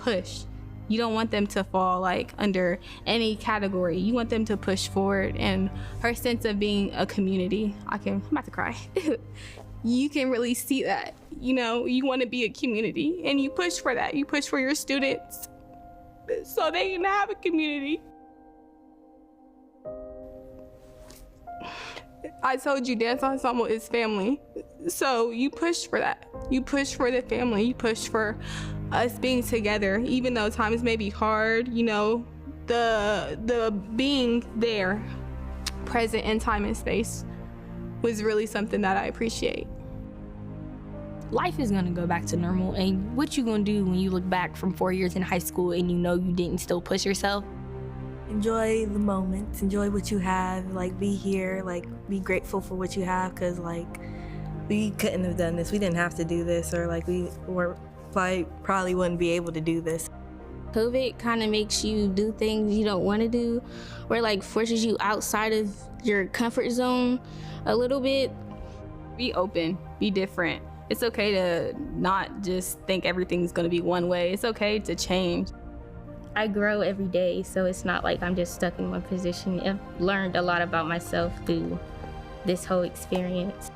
push. You don't want them to fall like under any category. You want them to push forward. And her sense of being a community, I'm about to cry. You can really see that. You know, you want to be a community and you push for that. You push for your students so they can have a community. I told you dance ensemble is family. So you push for that. You push for the family. You push for us being together, even though times may be hard, you know, the being there, present in time and space, was really something that I appreciate. Life is gonna go back to normal, and what you gonna do when you look back from 4 years in high school and you know you didn't still push yourself? Enjoy the moments, enjoy what you have, like be here, like be grateful for what you have, because like we couldn't have done this, we didn't have to do this, or like we were probably wouldn't be able to do this. COVID kind of makes you do things you don't want to do, or like forces you outside of your comfort zone a little bit. Be open, be different. It's okay to not just think everything's gonna be one way. It's okay to change. I grow every day, so it's not like I'm just stuck in one position. I've learned a lot about myself through this whole experience.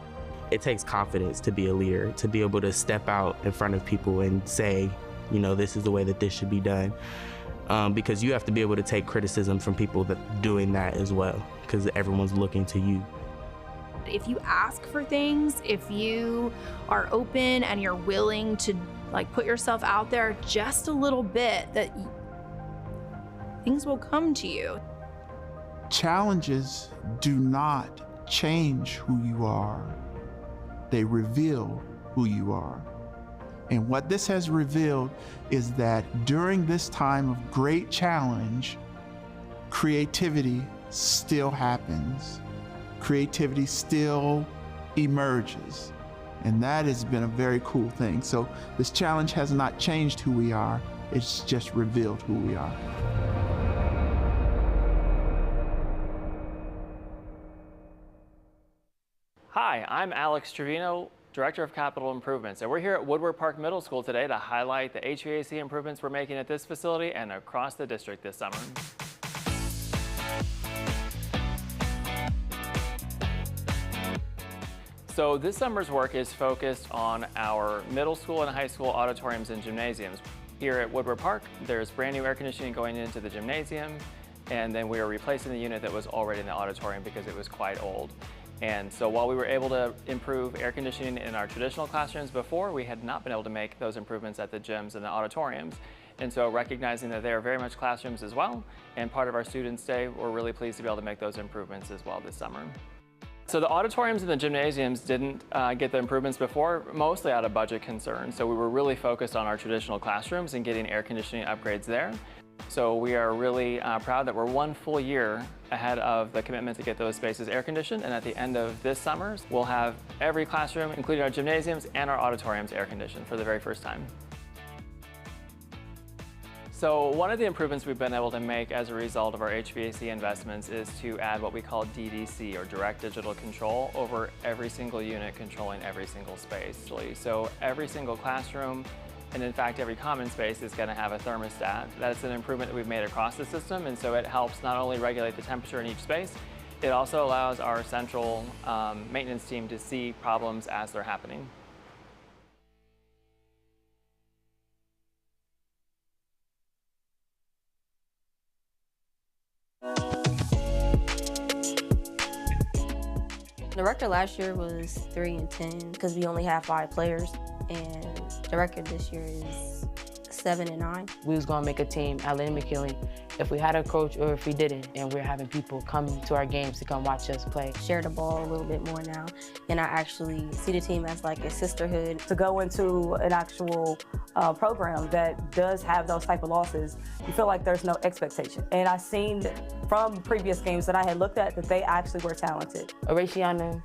It takes confidence to be a leader, to be able to step out in front of people and say, you know, this is the way that this should be done. Because you have to be able to take criticism from people that doing that as well, because everyone's looking to you. If you ask for things, if you are open and you're willing to like put yourself out there just a little bit, that things will come to you. Challenges do not change who you are. They reveal who you are. And what this has revealed is that during this time of great challenge, creativity still happens. Creativity still emerges. And that has been a very cool thing. So this challenge has not changed who we are, it's just revealed who we are. Hi, I'm Alex Trevino, Director of Capital Improvements, and we're here at Woodward Park Middle School today to highlight the HVAC improvements we're making at this facility and across the district this summer. So this summer's work is focused on our middle school and high school auditoriums and gymnasiums. Here at Woodward Park, there's brand new air conditioning going into the gymnasium, and then we are replacing the unit that was already in the auditorium because it was quite old. And so while we were able to improve air conditioning in our traditional classrooms before, we had not been able to make those improvements at the gyms and the auditoriums. And so recognizing that they are very much classrooms as well, and part of our Students' Day, we're really pleased to be able to make those improvements as well this summer. So the auditoriums and the gymnasiums didn't get the improvements before, mostly out of budget concerns. So we were really focused on our traditional classrooms and getting air conditioning upgrades there. So we are really proud that we're 1 full year ahead of the commitment to get those spaces air conditioned, and at the end of this summer, we'll have every classroom, including our gymnasiums and our auditoriums, air conditioned for the very first time. So one of the improvements we've been able to make as a result of our HVAC investments is to add what we call DDC, or direct digital control, over every single unit controlling every single space. So every single classroom, and in fact every common space, is going to have a thermostat. That's an improvement that we've made across the system, and so it helps not only regulate the temperature in each space, it also allows our central maintenance team to see problems as they're happening. The record last year was 3-10 because we only have 5 players, and the record this year is 7-9. We was gonna make a team at Lynn McKinley if we had a coach or if we didn't, and we're having people come to our games to come watch us play. Share the ball a little bit more now, and I actually see the team as like a sisterhood. To go into an actual program that does have those type of losses, you feel like there's no expectation. And I've seen from previous games that I had looked at that they actually were talented. Oratiana,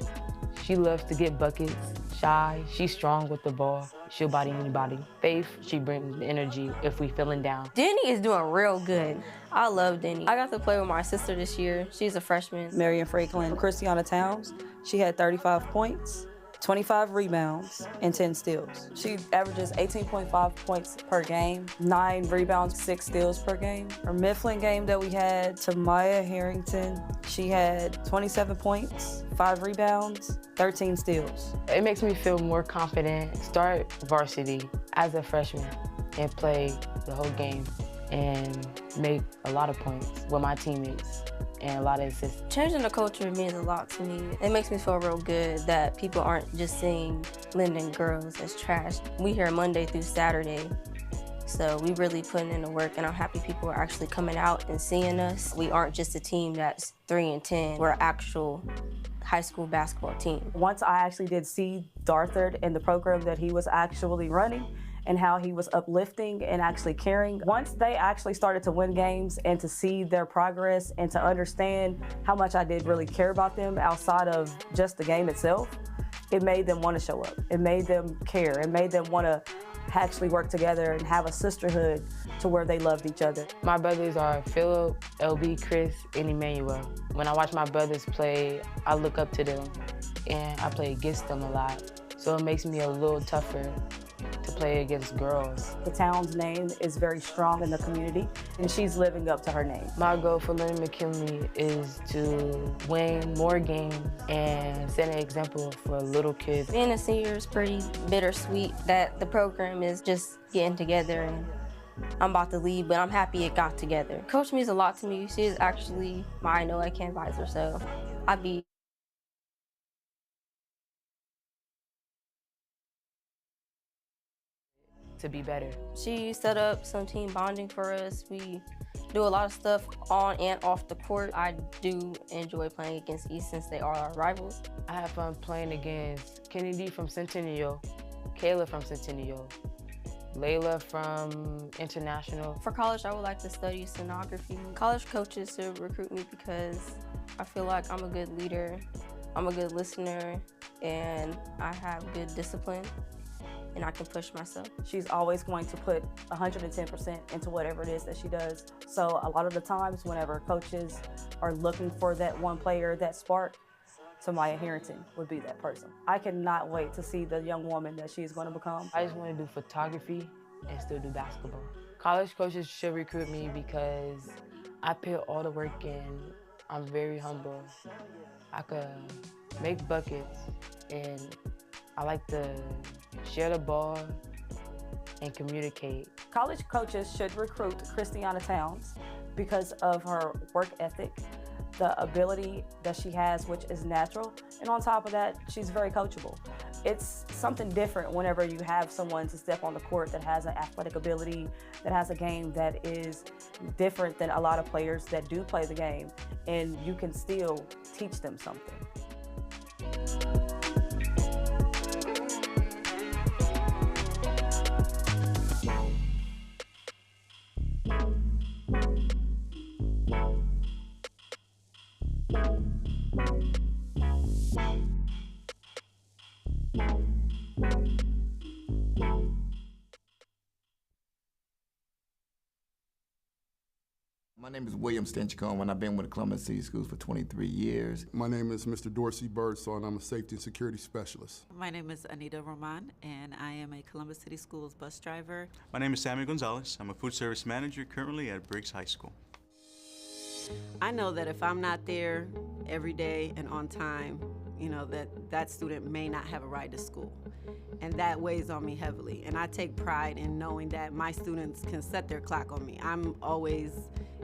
she loves to get buckets. Shy, she's strong with the ball. She'll body anybody. Faith, she brings the energy if we feeling down. Denny is doing real good. I love Denny. I got to play with my sister this year. She's a freshman. Marion Franklin, Christiana Towns, she had 35 points. 25 rebounds, and 10 steals. She averages 18.5 points per game, 9 rebounds, 6 steals per game. Her Mifflin game that we had, Tamaya Harrington, she had 27 points, 5 rebounds, 13 steals. It makes me feel more confident, start varsity as a freshman and play the whole game and make a lot of points with my teammates and a lot of assists. Changing the culture means a lot to me. It makes me feel real good that people aren't just seeing Linden girls as trash. We here Monday through Saturday, so we really putting in the work, and I'm happy people are actually coming out and seeing us. We aren't just a team that's 3-10. We're an actual high school basketball team. Once I actually did see Darthard and the program that he was actually running, and how he was uplifting and actually caring. Once they actually started to win games and to see their progress and to understand how much I did really care about them outside of just the game itself, it made them want to show up. It made them care. It made them want to actually work together and have a sisterhood to where they loved each other. My brothers are Philip, LB, Chris, and Emmanuel. When I watch my brothers play, I look up to them and I play against them a lot. So it makes me a little tougher to play against girls. The town's name is very strong in the community, and she's living up to her name. My goal for Linden McKinley is to win more games and set an example for little kids. Being a senior is pretty bittersweet that the program is just getting together, and I'm about to leave, but I'm happy it got together. Coach means a lot to me. She is actually my I know I can advisor, so I'd be to be better. She set up some team bonding for us. We do a lot of stuff on and off the court. I do enjoy playing against East since they are our rivals. I have fun playing against Kennedy from Centennial, Kayla from Centennial, Layla from International. For college, I would like to study sonography. College coaches should recruit me because I feel like I'm a good leader, I'm a good listener, and I have good discipline, and I can push myself. She's always going to put 110% into whatever it is that she does. So a lot of the times whenever coaches are looking for that one player, that spark, Tamaya Harrington would be that person. I cannot wait to see the young woman that she's going to become. I just want to do photography and still do basketball. College coaches should recruit me because I put all the work in. I'm very humble. I could make buckets, and I like to share the ball and communicate. College coaches should recruit Christiana Towns because of her work ethic, the ability that she has, which is natural, and on top of that, she's very coachable. It's something different whenever you have someone to step on the court that has an athletic ability, that has a game that is different than a lot of players that do play the game, and you can still teach them something. My name is William Stinchcomb, and I've been with the Columbus City Schools for 23 years. My name is Mr. Dorsey Birdsall, and I'm a safety and security specialist. My name is Anita Roman, and I am a Columbus City Schools bus driver. My name is Samuel Gonzalez. I'm a food service manager currently at Briggs High School. I know that if I'm not there every day and on time, that student may not have a ride to school. And that weighs on me heavily. And I take pride in knowing that my students can set their clock on me. I'm always,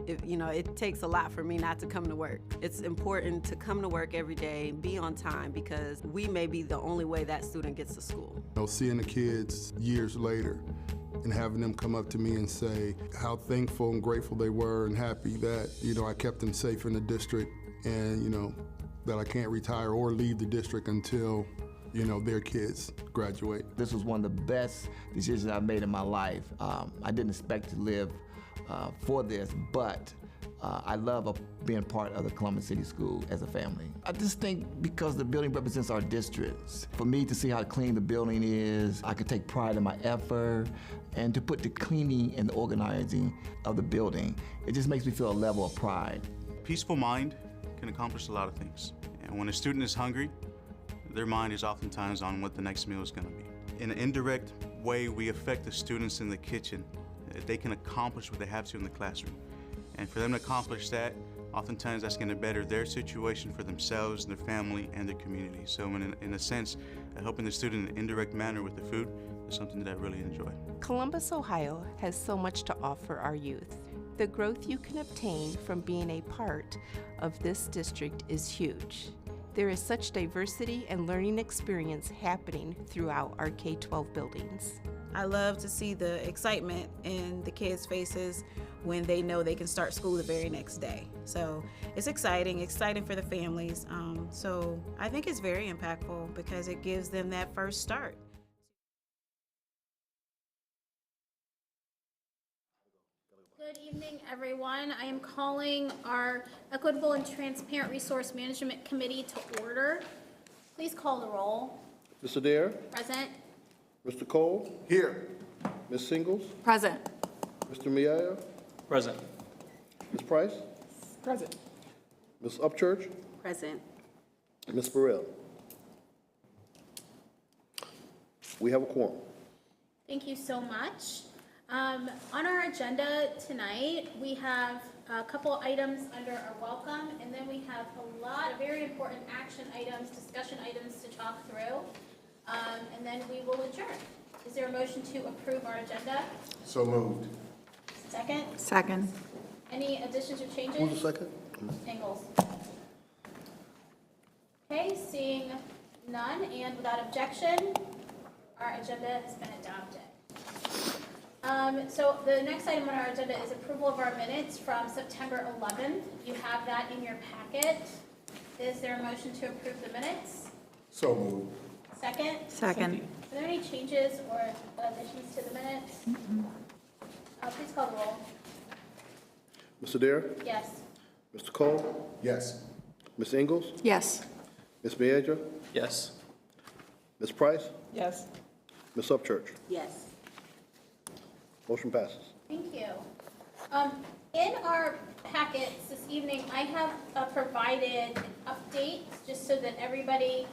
it takes a lot for me not to come to work. It's important to come to work every day, be on time, because we may be the only way that student gets to school. Seeing the kids years later and having them come up to me and say how thankful and grateful they were and happy that, I kept them safe in the district, and, that I can't retire or leave the district until their kids graduate. This was one of the best decisions I've made in my life. I didn't expect to live for this, but I love being part of the Columbus City School as a family. I just think because the building represents our districts, for me to see how clean the building is, I can take pride in my effort, and to put the cleaning and the organizing of the building, it just makes me feel a level of pride. A peaceful mind can accomplish a lot of things. And when a student is hungry, their mind is oftentimes on what the next meal is going to be. In an indirect way, we affect the students in the kitchen. They can accomplish what they have to in the classroom. And for them to accomplish that, oftentimes that's going to better their situation for themselves, their family, and their community. So in a sense, helping the student in an indirect manner with the food is something that I really enjoy. Columbus, Ohio has so much to offer our youth. The growth you can obtain from being a part of this district is huge. There is such diversity and learning experience happening throughout our K-12 buildings. I love to see the excitement in the kids' faces when they know they can start school the very next day. So it's exciting for the families. So I think it's very impactful because it gives them that first start. Good evening, everyone. I am calling our Equitable and Transparent Resource Management Committee to order. Please call the roll. Mr. Adair? Present. Mr. Cole? Here. Ms. Singles? Present. Mr. Miaya? Present. Ms. Price? Present. Ms. Upchurch? Present. Ms. Burrell? We have a quorum. Thank you so much. On our agenda tonight, we have a couple items under our welcome, and then we have a lot of very important action items, discussion items to talk through, and then we will adjourn. Is there a motion to approve our agenda? So moved. Second? Second. Any additions or changes? Who's the second? Ingalls. Okay, seeing none and without objection, our agenda has been adopted. So the next item on our agenda is approval of our minutes from September 11th. You have that in your packet. Is there a motion to approve the minutes? So moved. Second? Second. Are there any changes or additions to the minutes? Please call the roll. Mr. Adair? Yes. Mr. Cole? Yes. Ms. Ingalls? Yes. Ms. Miaya? Yes. Ms. Price? Yes. Ms. Upchurch? Yes. Motion passes. Thank you. In our packets this evening, I have provided updates just so that everybody.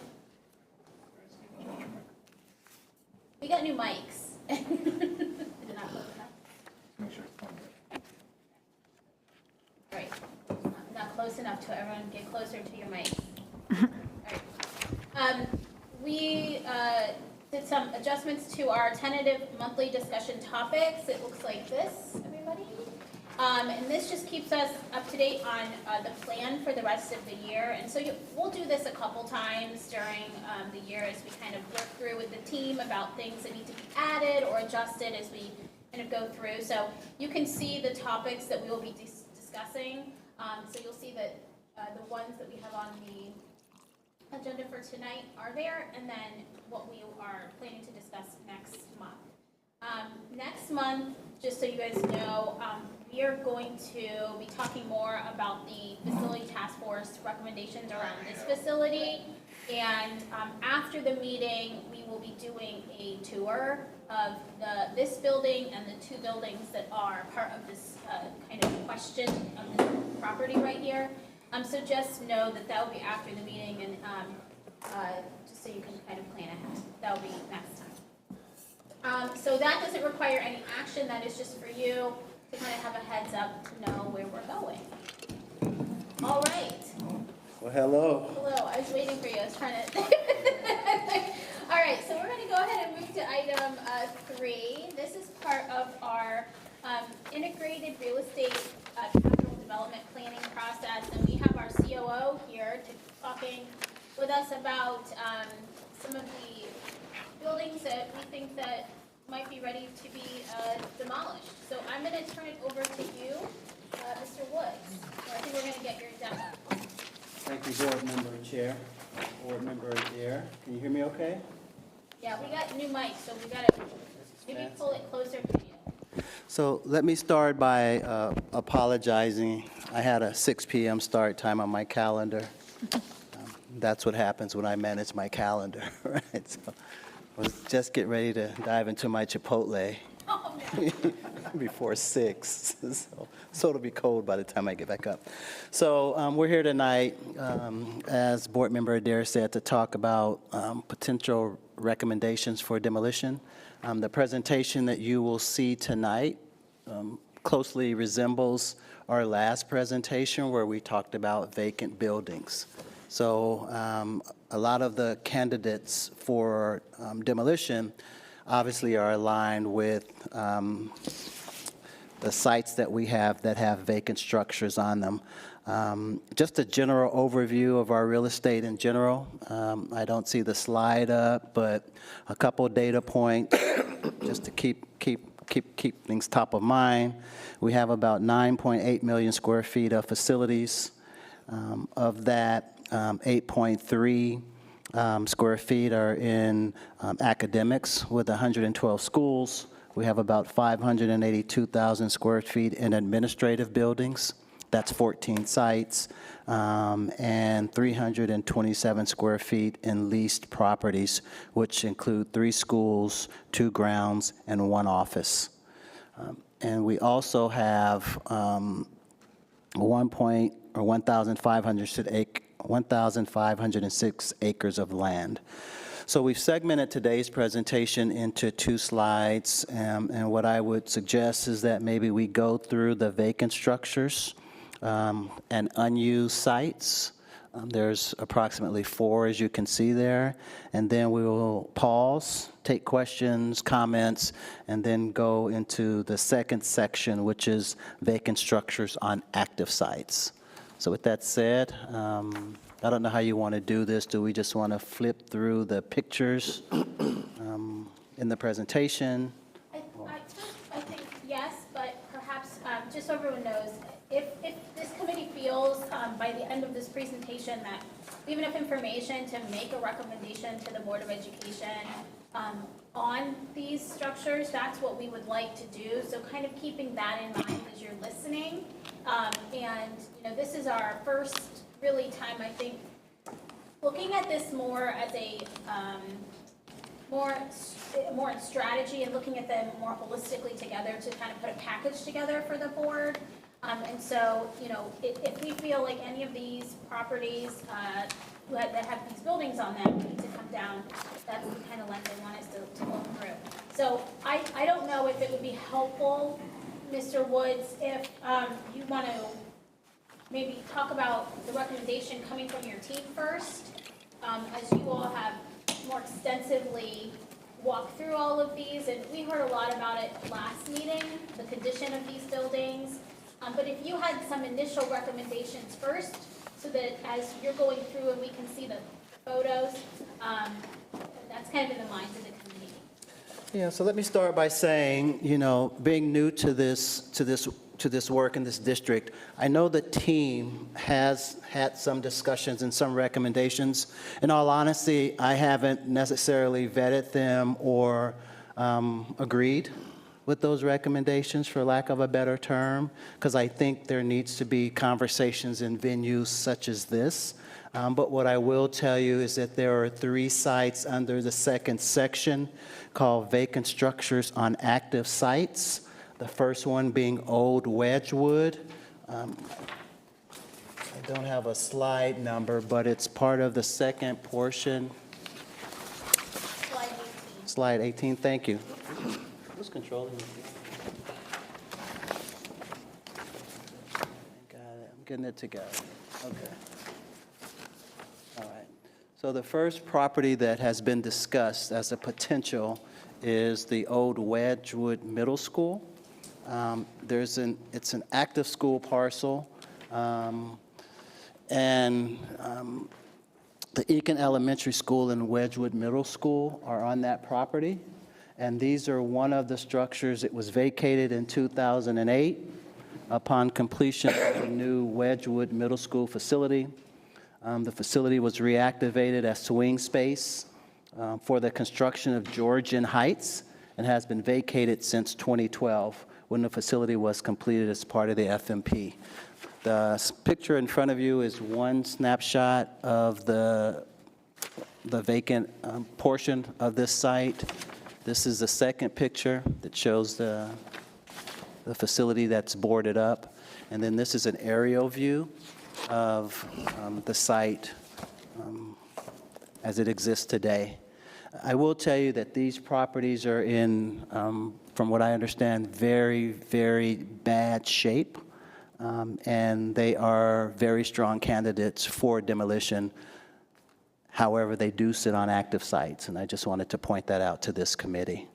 We got new mics. I did not close enough. All right. Not close enough to everyone. Get closer to your mic. All right. We did some adjustments to our tentative monthly discussion topics. It looks like this, everybody. And this just keeps us up to date on the plan for the rest of the year. And so we'll do this a couple times during the year as we kind of work through with the team about things that need to be added or adjusted as we kind of go through. So you can see the topics that we will be discussing. So you'll see that the ones that we have on the agenda for tonight are there, and then what we are planning to discuss next month. Next month, just so you guys know, we are going to be talking more about the facility task force recommendations around this facility, and after the meeting, we will be doing a tour of this building and the two buildings that are part of this kind of question of this property right here. So just know that that will be after the meeting, and just so you can kind of plan ahead. That will be next time. So that doesn't require any action. That is just for you to kind of have a heads up to know where we're going. All right. Well, hello. Hello. I was waiting for you. I was trying to. All right. So we're going to go ahead and move to item 3. This is part of our integrated real estate capital development planning process, and we have our COO here talking with us about some of the buildings that we think that might be ready to be demolished. So I'm going to turn it over to you, Mr. Woods. I think we're going to get your demo. Thank you, Board Member Chair. Board Member Adair, can you hear me okay? Yeah, we got new mics, so we got to maybe pull it closer to you. So let me start by apologizing. I had a 6 p.m. start time on my calendar. That's what happens when I manage my calendar, right? So I was just getting ready to dive into my Chipotle. Oh, before 6. So it'll be cold by the time I get back up. So we're here tonight, as Board Member Adair said, to talk about potential recommendations for demolition. The presentation that you will see tonight closely resembles our last presentation where we talked about vacant buildings. So a lot of the candidates for demolition obviously are aligned with the sites that we have that have vacant structures on them. Just a general overview of our real estate in general. I don't see the slide up, but a couple data points just to keep things top of mind. We have about 9.8 million square feet of facilities. Of that, 8.3 square feet are in academics with 112 schools. We have about 582,000 square feet in administrative buildings. That's 14 sites, and 327 square feet in leased properties, which include 3 schools, 2 grounds, and 1 office. And we also have 1,506 acres of land. So we've segmented today's presentation into 2 slides, and what I would suggest is that maybe we go through the vacant structures and unused sites. There's approximately 4, as you can see there, and then we will pause, take questions, comments, and then go into the second section, which is vacant structures on active sites. So with that said, I don't know how you want to do this. Do we just want to flip through the pictures in the presentation? I think yes, but perhaps just so everyone knows, if this committee feels by the end of this presentation that we have enough information to make a recommendation to the Board of Education on these structures, that's what we would like to do. So kind of keeping that in mind as you're listening. And this is our first really time, I think, looking at this more as a more in strategy and looking at them more holistically together to kind of put a package together for the board. And so, if we feel like any of these properties that have these buildings on them need to come down, that's the kind of lens they want us to look through. So I don't know if it would be helpful, Mr. Woods, if you want to maybe talk about the recommendation coming from your team first, as you all have more extensively walked through all of these, and we heard a lot about it last meeting, the condition of these buildings. But if you had some initial recommendations first, so that as you're going through and we can see the photos, that's kind of in the minds of the committee. Yeah, so let me start by saying, being new to this work in this district, I know the team has had some discussions and some recommendations. In all honesty, I haven't necessarily vetted them or agreed with those recommendations, for lack of a better term, because I think there needs to be conversations in venues such as this. But what I will tell you is that there are 3 sites under the second section called vacant structures on active sites. The first one being Old Wedgwood. I don't have a slide number, but it's part of the second portion. Slide 18. Slide 18, thank you. Who's controlling it? Got it. I'm getting it together. Okay. All right. So the first property that has been discussed as a potential is the Old Wedgwood Middle School. It's an active school parcel, and the Eakin Elementary School and Wedgwood Middle School are on that property. And these are one of the structures. It was vacated in 2008 upon completion of the new Wedgwood Middle School facility. The facility was reactivated as swing space for the construction of Georgian Heights and has been vacated since 2012 when the facility was completed as part of the FMP. The picture in front of you is one snapshot of the vacant portion of this site. This is the second picture that shows the facility that's boarded up. And then this is an aerial view of the site as it exists today. I will tell you that these properties are in, from what I understand, very, very bad shape. And they are very strong candidates for demolition. However, they do sit on active sites, and I just wanted to point that out to this committee.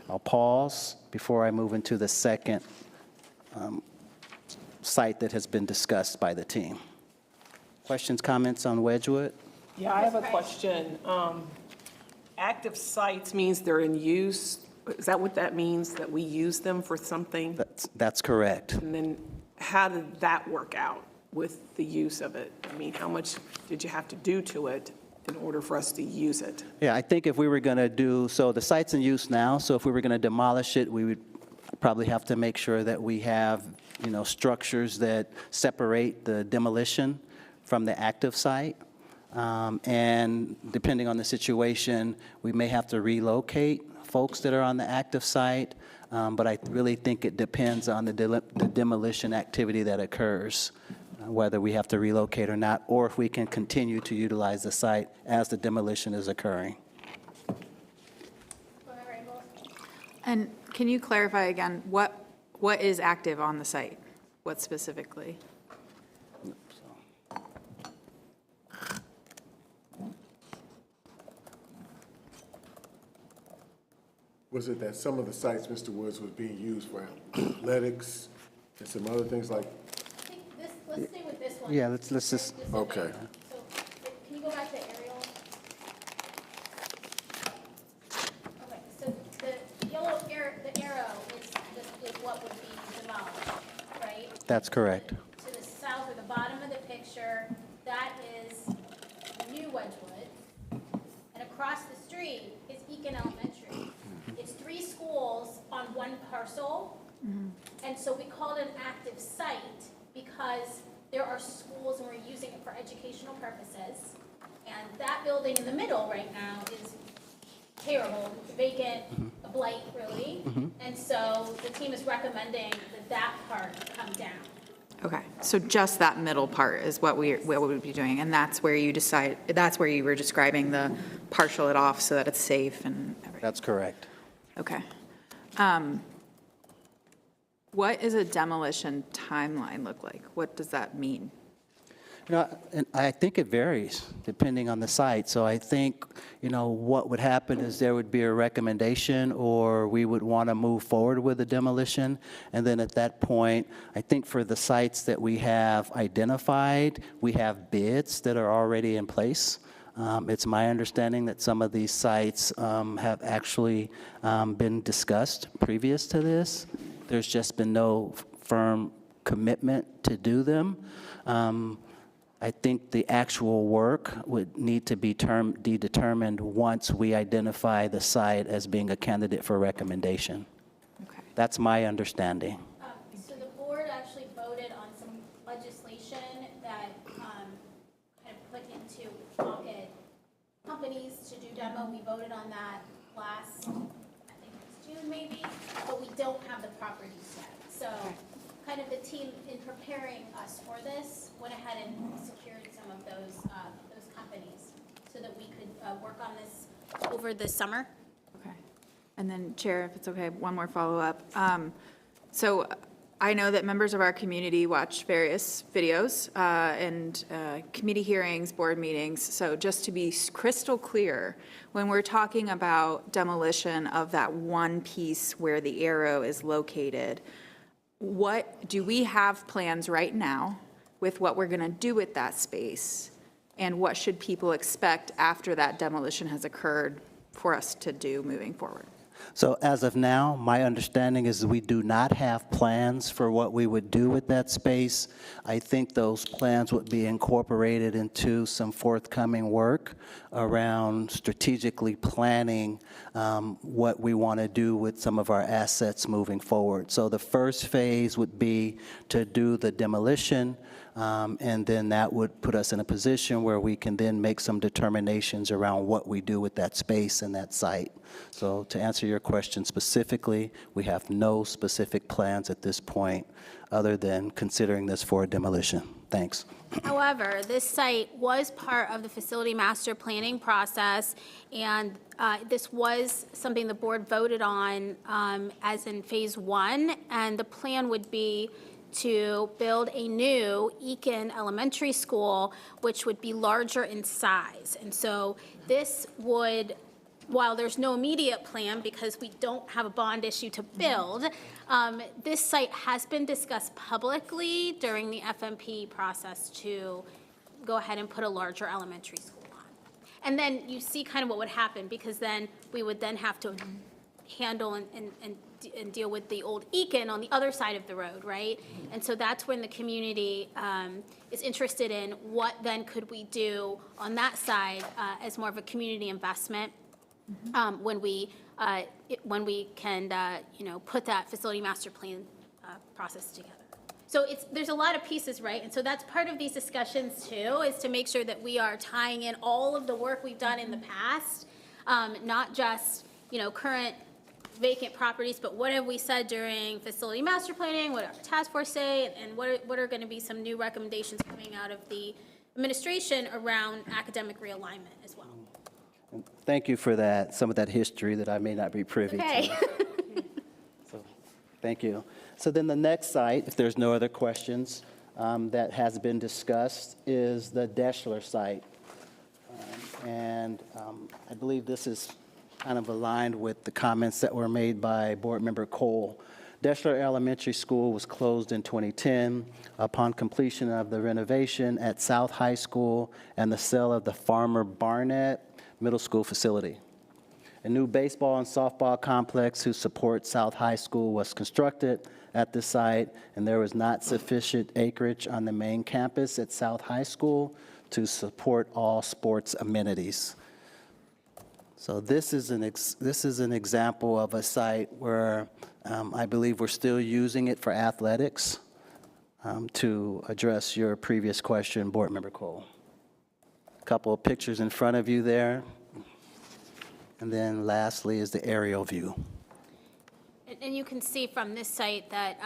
I'll pause before I move into the second site that has been discussed by the team. Questions, comments on Wedgwood? Yeah, I have a question. Active sites means they're in use. Is that what that means, that we use them for something? That's correct. And then how did that work out with the use of it? I mean, how much did you have to do to it in order for us to use it? Yeah, I think if we were going to do, so the site's in use now, so if we were going to demolish it, we would probably have to make sure that we have, structures that separate the demolition from the active site. And depending on the situation, we may have to relocate folks that are on the active site, but I really think it depends on the demolition activity that occurs, whether we have to relocate or not, or if we can continue to utilize the site as the demolition is occurring. And can you clarify again, what is active on the site? What specifically? Was it that some of the sites, Mr. Woods, was being used for athletics and some other things like? I think let's stay with this one. Yeah, let's just. Okay. So can you go back to aerial? Okay, so the yellow the arrow is what would be demolished, right? That's correct. To the south or the bottom of the picture, that is New Wedgwood. And across the street is Eakin Elementary. It's 3 schools on one parcel. And so we call it an active site because there are schools and we're using it for educational purposes. And that building in the middle right now is terrible, vacant, a blight really. And so the team is recommending that part come down. Okay, so just that middle part is what we would be doing, and that's where you were describing the partial it off so that it's safe and everything. That's correct. Okay. What is a demolition timeline look like? What does that mean? And I think it varies depending on the site. So I think, what would happen is there would be a recommendation or we would want to move forward with a demolition. And then at that point, I think for the sites that we have identified, we have bids that are already in place. It's my understanding that some of these sites have actually been discussed previous to this. There's just been no firm commitment to do them. I think the actual work would need to be determined once we identify the site as being a candidate for recommendation. Okay. That's my understanding. So the board actually voted on some legislation that kind of put into pocket companies to do demo. We voted on that last, I think it was June maybe, but we don't have the properties yet. So kind of the team in preparing us for this went ahead and secured some of those companies so that we could work on this over the summer. Okay. And then, Chair, if it's okay, one more follow-up. So I know that members of our community watch various videos and committee hearings, board meetings. So just to be crystal clear, when we're talking about demolition of that one piece where the arrow is located, what do we have plans right now with what we're going to do with that space? And what should people expect after that demolition has occurred for us to do moving forward? So as of now, my understanding is we do not have plans for what we would do with that space. I think those plans would be incorporated into some forthcoming work around strategically planning what we want to do with some of our assets moving forward. So the first phase would be to do the demolition, and then that would put us in a position where we can then make some determinations around what we do with that space and that site. So to answer your question specifically, we have no specific plans at this point other than considering this for a demolition. Thanks. However, this site was part of the facility master planning process, and this was something the board voted on as in phase 1, and the plan would be to build a new Eakin Elementary School, which would be larger in size. And so this would, while there's no immediate plan because we don't have a bond issue to build, this site has been discussed publicly during the FMP process to go ahead and put a larger elementary school on. And then you see kind of what would happen, because then we would then have to handle and deal with the old Eakin on the other side of the road, right? And so that's when the community is interested in what then could we do on that side as more of a community investment when we can put that facility master plan process together. So there's a lot of pieces, right? And so that's part of these discussions too, is to make sure that we are tying in all of the work we've done in the past, not just current vacant properties, but what have we said during facility master planning, what our task force say, and what are going to be some new recommendations coming out of the administration around academic realignment as well. Thank you for that, some of that history that I may not be privy to. So, thank you. So then the next site, if there's no other questions, that has been discussed is the Deschler site. I believe this is kind of aligned with the comments that were made by Board Member Cole. Deschler Elementary School was closed in 2010 upon completion of the renovation at South High School and the sale of the Farmer Barnett Middle School facility. A new baseball and softball complex to support South High School was constructed at the site, and there was not sufficient acreage on the main campus at South High School to support all sports amenities. So this is an example of a site where I believe we're still using it for athletics, to address your previous question, Board Member Cole. A couple of pictures in front of you there. And then lastly is the aerial view. And you can see from this site that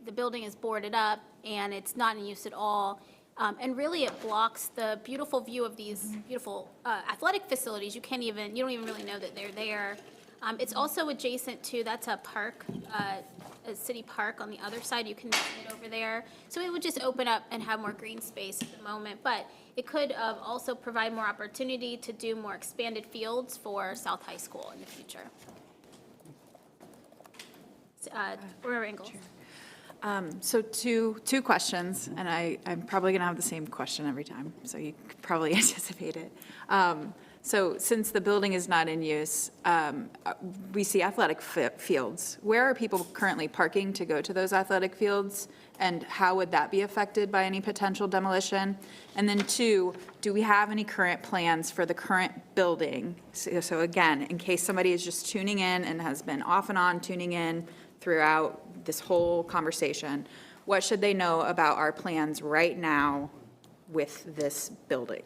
the building is boarded up and it's not in use at all. And really it blocks the beautiful view of these beautiful athletic facilities. You don't even really know that they're there. It's also adjacent to, that's a park, a city park on the other side. You can see it over there. So it would just open up and have more green space at the moment. But it could also provide more opportunity to do more expanded fields for South High School in the future. Board Ingalls. So two questions, and I'm probably going to have the same question every time, so you could probably anticipate it. So since the building is not in use, we see athletic fields. Where are people currently parking to go to those athletic fields, and how would that be affected by any potential demolition? And then two, do we have any current plans for the current building? So again, in case somebody is just tuning in and has been off and on tuning in throughout this whole conversation, what should they know about our plans right now with this building?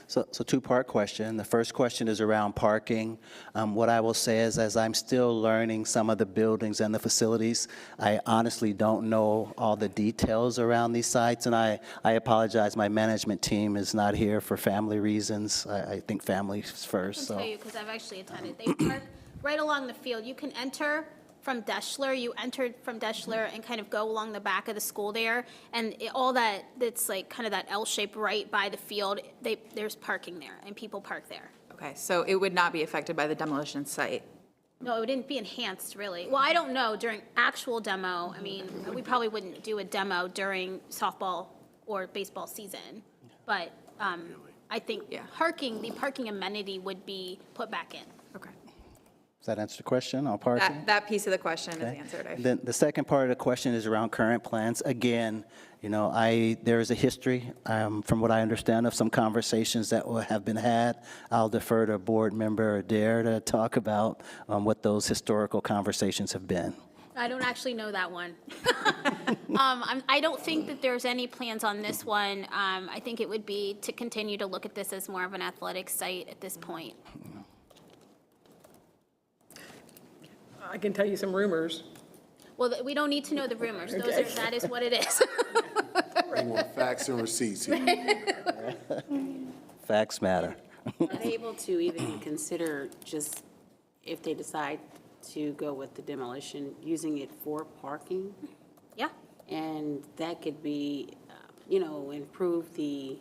So two-part question. The first question is around parking. What I will say is, as I'm still learning some of the buildings and the facilities, I honestly don't know all the details around these sites, and I apologize. My management team is not here for family reasons. I think families first. I can tell you, because I've actually attended. They park right along the field. You can enter from Deschler. You entered from Deschler and kind of go along the back of the school there, and it's like kind of that L shape right by the field. There's parking there, and people park there. Okay, so it would not be affected by the demolition site? No, it wouldn't be enhanced, really. Well, I don't know, during actual demo, I mean, we probably wouldn't do a demo during softball or baseball season, but I think the parking amenity would be put back in. Okay. Does that answer the question on parking? That piece of the question is Okay. answered. Then the second part of the question is around current plans. Again, there is a history, from what I understand, of some conversations that have been had. I'll defer to board member Adair to talk about what those historical conversations have been. I don't actually know that one. I don't think that there's any plans on this one. I think it would be to continue to look at this as more of an athletic site at this point. I can tell you some rumors. Well, we don't need to know the rumors. That is what it is. We want facts and receipts here. Facts matter. Are they able to even consider, just if they decide to go with the demolition, using it for parking? Yeah. And that could be, improve the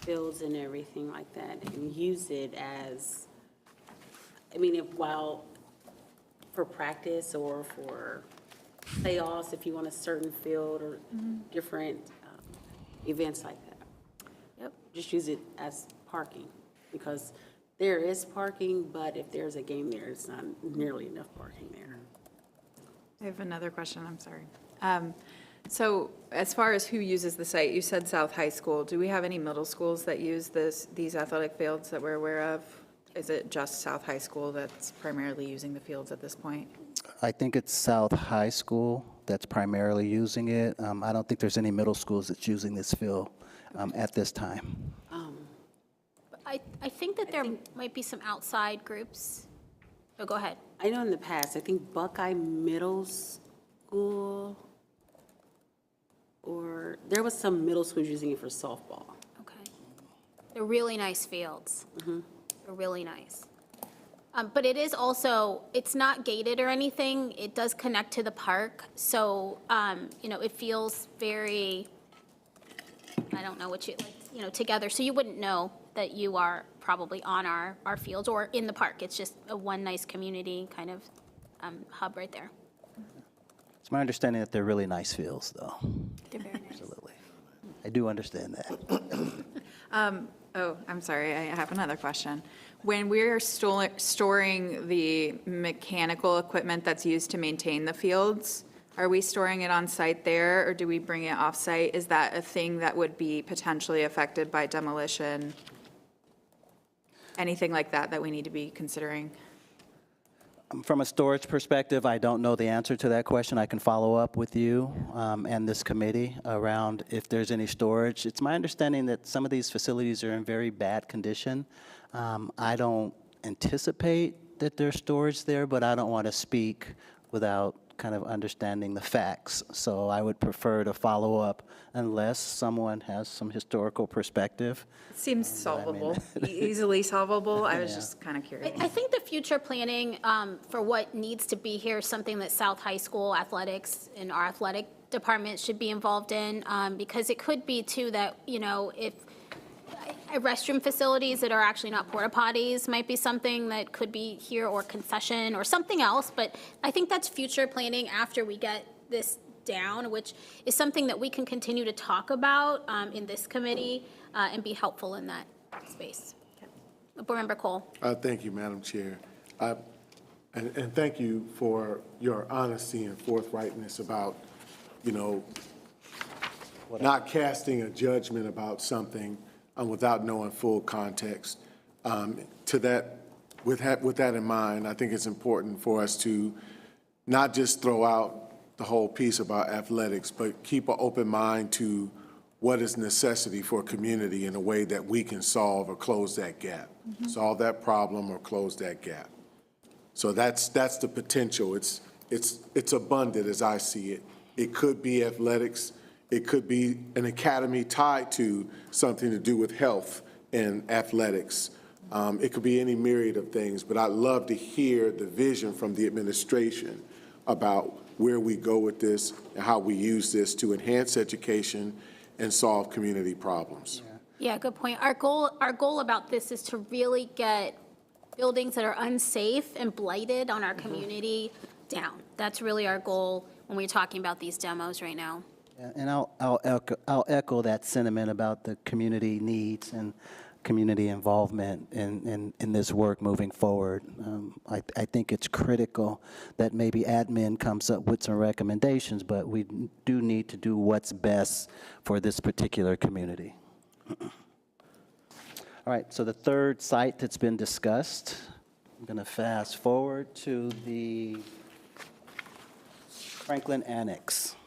fields and everything like that, and use it as, while for practice or for playoffs, if you want a certain field or different events like that. Yep. Just use it as parking, because there is parking, but if there's a game there, it's not nearly enough parking there. I have another question, I'm sorry. So as far as who uses the site, you said South High School. Do we have any middle schools that use these athletic fields that we're aware of? Is it just South High School that's primarily using the fields at this point? I think it's South High School that's primarily using it. I don't think there's any middle schools that's using this field at this time. I think that there might be some outside groups. Oh, go ahead. I know in the past, I think Buckeye Middle School, or there was some middle schools using it for softball. Okay. They're really nice fields. They're really nice. But it is also, it's not gated or anything. It does connect to the park. So, it feels very, I don't know what together. So you wouldn't know that you are probably on our fields or in the park. It's just one nice community kind of hub right there. It's my understanding that they're really nice fields, though. They're very nice. Absolutely. I do understand that. I'm sorry, I have another question. When we're storing the mechanical equipment that's used to maintain the fields, are we storing it on site there, or do we bring it off site? Is that a thing that would be potentially affected by demolition? Anything like that we need to be considering? From a storage perspective, I don't know the answer to that question. I can follow up with you and this committee around if there's any storage. It's my understanding that some of these facilities are in very bad condition. I don't anticipate that there's storage there, but I don't want to speak without kind of understanding the facts. So I would prefer to follow up unless someone has some historical perspective. It seems solvable, easily solvable. I was just kind of curious. I think the future planning for what needs to be here is something that South High School athletics and our athletic department should be involved in, because it could be too that, if restroom facilities that are actually not porta potties might be something that could be here, or concession or something else. But I think that's future planning after we get this down, which is something that we can continue to talk about in this committee and be helpful in that space. Board Member Cole. Thank you, Madam Chair. And thank you for your honesty and forthrightness about, not casting a judgment about something without knowing full context. With that in mind, I think it's important for us to not just throw out the whole piece about athletics, but keep an open mind to what is necessity for community in a way that we can solve or close that gap, solve that problem or close that gap. So that's the potential. It's abundant as I see it. It could be athletics. It could be an academy tied to something to do with health and athletics. It could be any myriad of things, but I'd love to hear the vision from the administration about where we go with this and how we use this to enhance education and solve community problems. Yeah, good point. Our goal about this is to really get buildings that are unsafe and blighted on our community down. That's really our goal when we're talking about these demos right now. And I'll echo that sentiment about the community needs and community involvement in this work moving forward. I think it's critical that maybe admin comes up with some recommendations, but we do need to do what's best for this particular community. All right, so the third site that's been discussed, I'm going to fast forward to the Franklin Annex.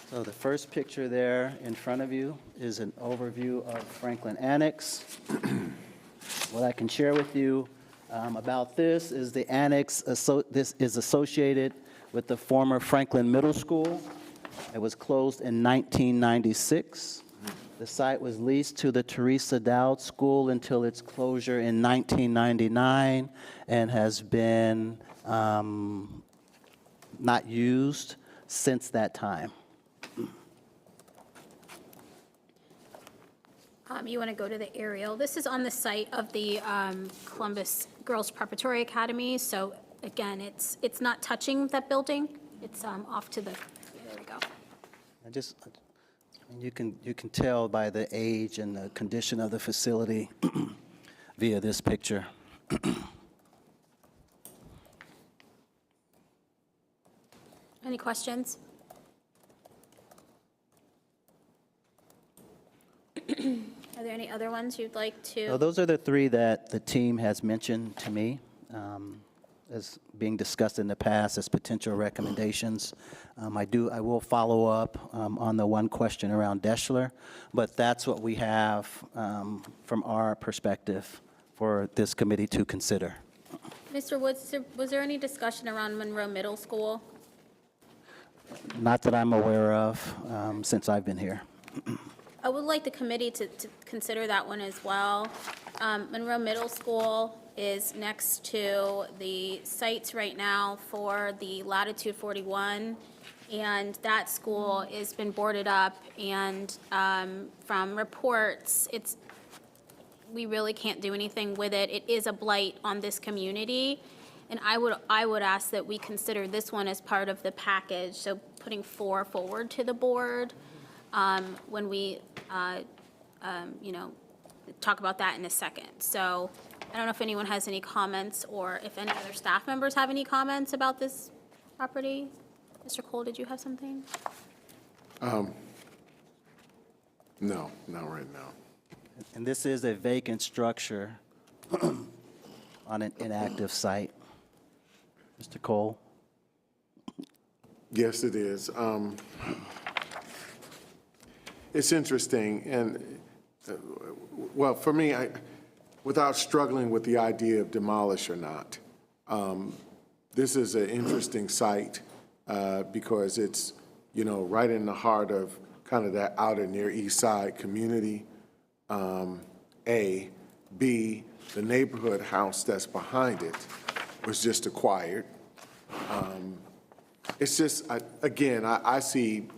So the first picture there in front of you is an overview of Franklin Annex. What I can share with you about this is the annex, this is associated with the former Franklin Middle School. It was closed in 1996. The site was leased to the Teresa Dowd School until its closure in 1999 and has been not used since that time. You want to go to the aerial. This is on the site of the Columbus Girls Preparatory Academy. So again, it's not touching that building. It's off to the, there we go. You can tell by the age and the condition of the facility via this picture. Any questions? Are there any other ones you'd like to? So those are the three that the team has mentioned to me as being discussed in the past as potential recommendations. I will follow up on the one question around Deschler, but that's what we have from our perspective for this committee to consider. Mr. Woods, was there any discussion around Monroe Middle School? Not that I'm aware of since I've been here. I would like the committee to consider that one as well. Monroe Middle School is next to the sites right now for the Latitude 41, and that school has been boarded up, and from reports, we really can't do anything with it. It is a blight on this community, and I would ask that we consider this one as part of the package, so putting 4 forward to the board when we talk about that in a second. So I don't know if anyone has any comments or if any other staff members have any comments about this property. Mr. Cole, did you have something? No, not right now. And this is a vacant structure on an inactive site. Mr. Cole? Yes, it is. It's interesting, and well, for me, without struggling with the idea of demolish or not, this is an interesting site because it's, right in the heart of kind of that outer Near East Side community. A. B, the neighborhood house that's behind it was just acquired. It's just, I see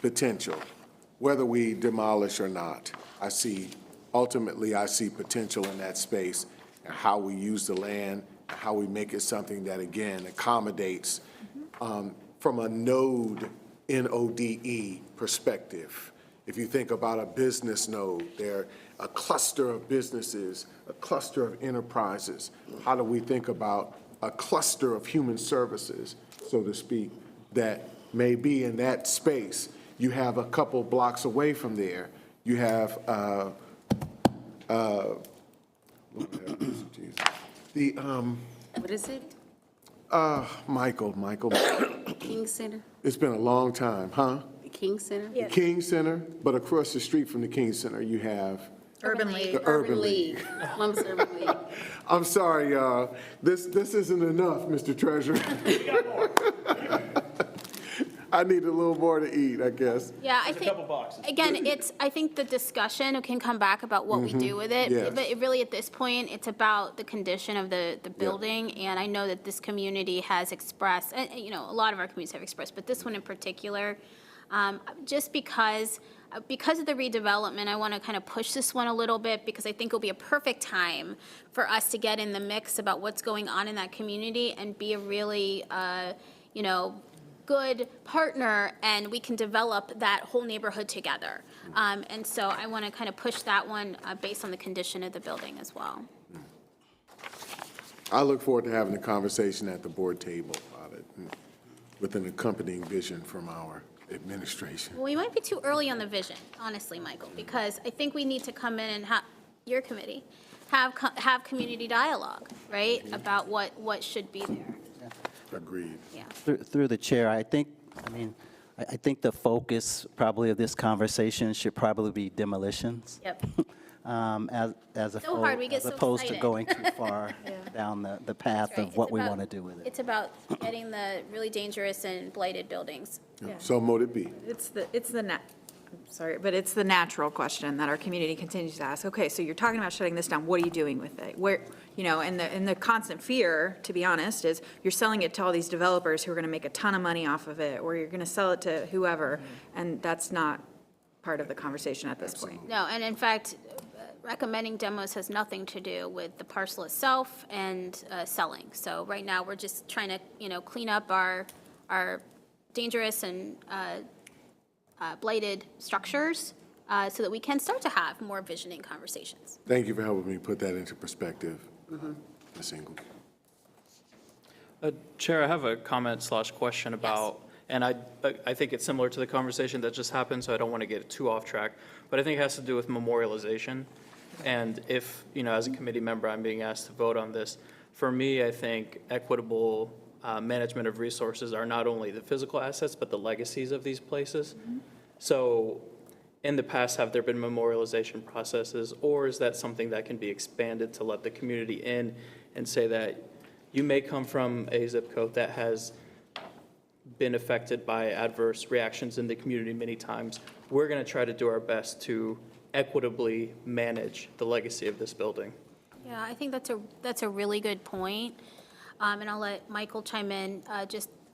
potential. Whether we demolish or not, ultimately I see potential in that space and how we use the land, and how we make it something that, again, accommodates from a node, N-O-D-E perspective. If you think about a business node, they're a cluster of businesses, a cluster of enterprises. How do we think about a cluster of human services, so to speak, that may be in that space? You have a couple blocks away from there, you have What is it? Michael. King Center? It's been a long time, huh? The King Center? The King Center, but across the street from the King Center, you have Urban League. the Urban League. Columbus Urban League. I'm sorry, y'all. This isn't enough, Mr. Treasurer. I need a little more to eat, I guess. Yeah, I think, again, I think the discussion can come back about what we do with it. Yes. But it really, at this point, it's about the condition of the building. And I know that this community has expressed, a lot of our communities have expressed, but this one in particular, just because of the redevelopment, I want to kind of push this one a little bit because I think it'll be a perfect time for us to get in the mix about what's going on in that community and be a really, good partner, and we can develop that whole neighborhood together. And so I want to kind of push that one based on the condition of the building as well. I look forward to having a conversation at the board table about it with an accompanying vision from our administration. Well, we might be too early on the vision, honestly, Michael, because I think we need to come in and have, your committee, have community dialogue, right, about what should be there. Agreed. Yeah. Through the chair, I think the focus probably of this conversation should probably be demolitions. Yep. As hard, we get as so opposed to excited. going too far down the path That's right. of what It's we about- want to do with it. It's about getting the really dangerous and blighted buildings. Yeah. So mote it be. It's the natural question that our community continues to ask. Okay, so you're talking about shutting this down. What are you doing with it? Where, and the constant fear, to be honest, is you're selling it to all these developers who are going to make a ton of money off of it, or you're going to sell it to whoever, and that's not part of the conversation at this point. No, and in fact, recommending demos has nothing to do with the parcel itself and selling. So right now, we're just trying to, clean up our dangerous and blighted structures so that we can start to have more visioning conversations. Thank you for helping me put that into perspective, Ms. Engel. Chair, I have a comment/question about, and I think it's similar to the conversation that just happened, so I don't want to get too off track, but I think it has to do with memorialization. And if, as a committee member, I'm being asked to vote on this, for me, I think equitable management of resources are not only the physical assets, but the legacies of these places. So in the past, have there been memorialization processes, or is that something that can be expanded to let the community in and say that you may come from a zip code that has been affected by adverse reactions in the community many times? We're going to try to do our best to equitably manage the legacy of this building. Yeah, I think that's a really good point. And I'll let Michael chime in.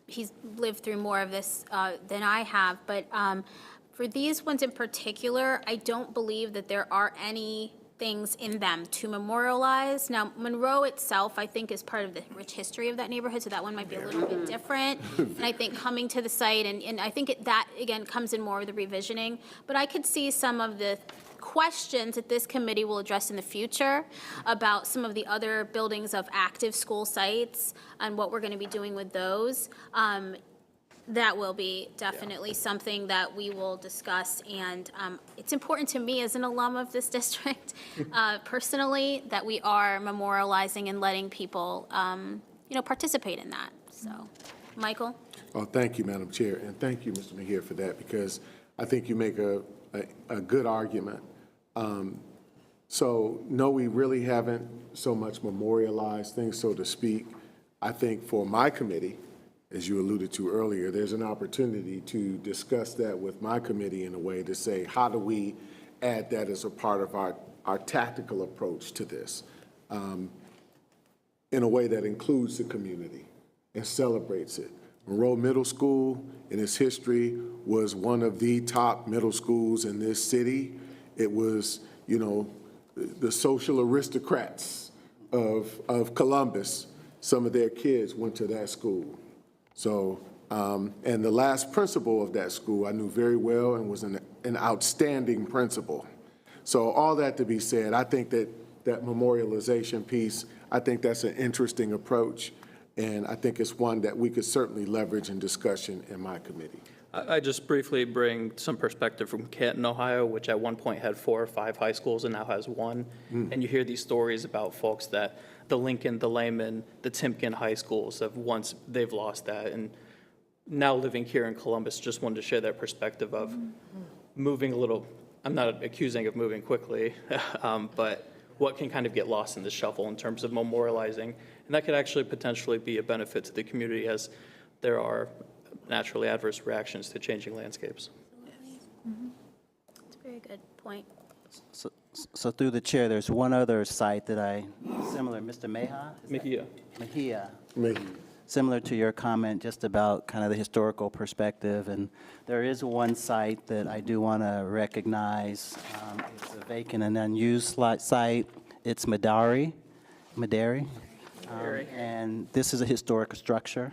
He's lived through more of this than I have. But for these ones in particular, I don't believe that there are any things in them to memorialize. Now, Monroe itself, I think, is part of the rich history of that neighborhood, so that one might be a little bit different. And I think coming to the site, and I think that, again, comes in more of the revisioning. But I could see some of the questions that this committee will address in the future about some of the other buildings of active school sites and what we're going to be doing with those. That will be definitely something that we will discuss, and it's important to me as an alum of this district, personally, that we are memorializing and letting people, participate in that. So, Michael? Oh, thank you, Madam Chair, and thank you, Mr. Mejia, for that, because I think you make a good argument. So, no, we really haven't so much memorialized things, so to speak. I think for my committee, as you alluded to earlier, there's an opportunity to discuss that with my committee in a way to say, how do we add that as a part of our tactical approach to this in a way that includes the community and celebrates it. Monroe Middle School, in its history, was one of the top middle schools in this city. It was, the social aristocrats of Columbus. Some of their kids went to that school. So, and the last principal of that school I knew very well and was an outstanding principal. So all that to be said, I think that memorialization piece, I think that's an interesting approach, and I think it's one that we could certainly leverage in discussion in my committee. I just briefly bring some perspective from Canton, Ohio, which at one point had 4 or 5 high schools and now has 1. And you hear these stories about folks that the Lincoln, the Lehman, the Timken high schools have once they've lost that. And now living here in Columbus, just wanted to share that perspective of moving a little. I'm not accusing of moving quickly, but what can kind of get lost in the shuffle in terms of memorializing. And that could actually potentially be a benefit to the community as there are naturally adverse reactions to changing landscapes. That's a very good point. So through the chair, there's one other site that similar, Mr. Mejia. Mejia. Similar to your comment just about kind of the historical perspective. And there is one site that I do want to recognize. It's a vacant and unused site. It's Madari. And this is a historic structure.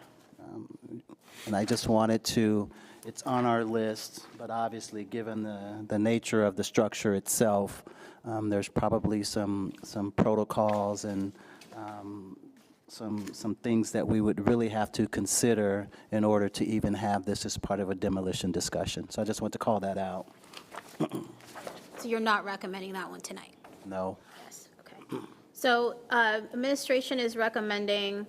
And I just wanted to, it's on our list, but obviously, given the nature of the structure itself, there's probably some protocols and some things that we would really have to consider in order to even have this as part of a demolition discussion. So I just want to call that out. So you're not recommending that one tonight? No. Yes, okay. So administration is recommending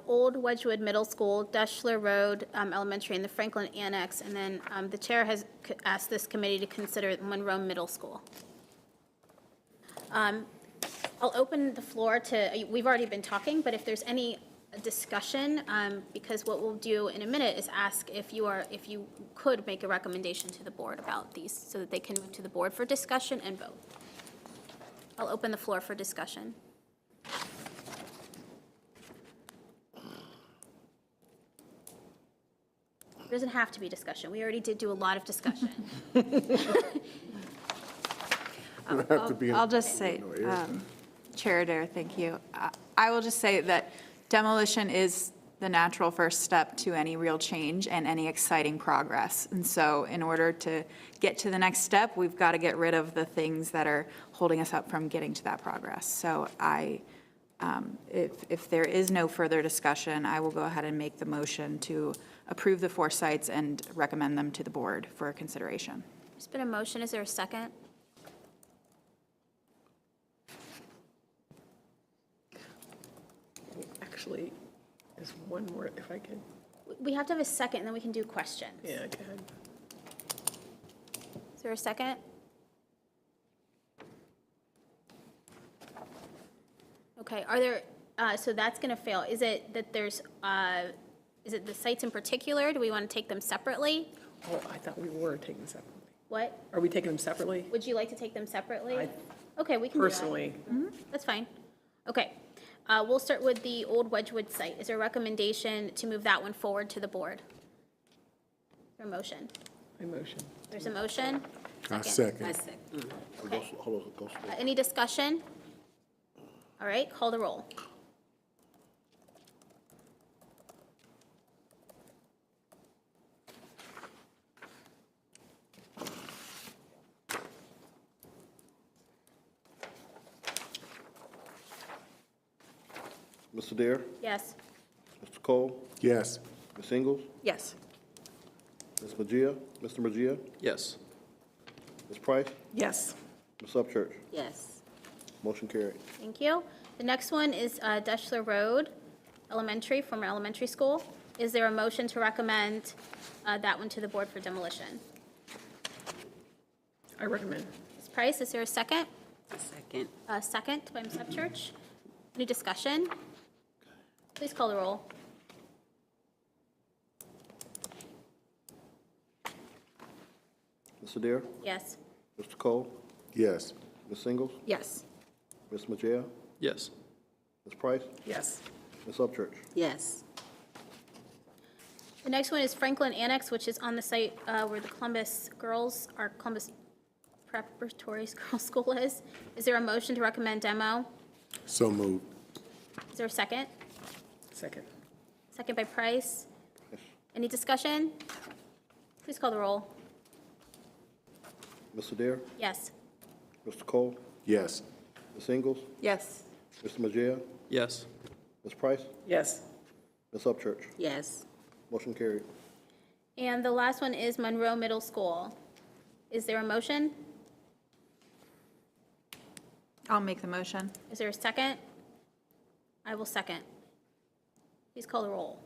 Old Wedgewood Middle School, Deschler Road Elementary, and the Franklin Annex, and then the chair has asked this committee to consider Monroe Middle School. I'll open the floor to, we've already been talking, but if there's any discussion, because what we'll do in a minute is ask if you could make a recommendation to the board about these so that they can move to the board for discussion and vote. I'll open the floor for discussion. There doesn't have to be discussion. We already did do a lot of discussion. I'll just say, Chair Adair, thank you. I will just say that demolition is the natural first step to any real change and any exciting progress. And so in order to get to the next step, we've got to get rid of the things that are holding us up from getting to that progress. So if there is no further discussion, I will go ahead and make the motion to approve the 4 sites and recommend them to the board for consideration. There's been a motion. Is there a second? Actually, there's one more, if I can. We have to have a second, and then we can do questions. Yeah, go ahead. Is there a second? Okay, are there, so that's going to fail. Is it that there's, is it the sites in particular? Do we want to take them separately? Oh, I thought we were taking them separately. What? Are we taking them separately? Would you like to take them separately? Okay, we can Personally. do that. Mhm, that's fine. Okay, we'll start with the Old Wedgewood site. Is there a recommendation to move that one forward to the board? Is there a motion? I motion. There's a motion? I second. I second. Okay. Any discussion? All right, call the roll. Mr. Dare? Yes. Mr. Cole? Yes. Ms. Ingles? Yes. Ms. Magia? Mr. Magia? Yes. Ms. Price? Yes. Ms. Upchurch? Yes. Motion carried. Thank you. The next one is Deschler Road Elementary, former elementary school. Is there a motion to recommend that one to the board for demolition? I recommend. Ms. Price, is there a second? Second. Second by Ms. Upchurch. Any discussion? Please call the roll. Mr. Dare? Yes. Mr. Cole? Yes. Ms. Ingles? Yes. Ms. Magia? Yes. Ms. Price? Yes. Ms. Upchurch? Yes. The next one is Franklin Annex, which is on the site where the Columbus Preparatory Girls School is. Is there a motion to recommend demo? So moved. Is there a second? Second. Second by Price. Any discussion? Please call the roll. Mr. Dare? Yes. Mr. Cole? Yes. Ms. Ingles? Yes. Mr. Magia? Yes. Ms. Price? Yes. Ms. Upchurch? Yes. Motion carried. And the last one is Monroe Middle School. Is there a motion? I'll make the motion. Is there a second? I will second. Please call the roll.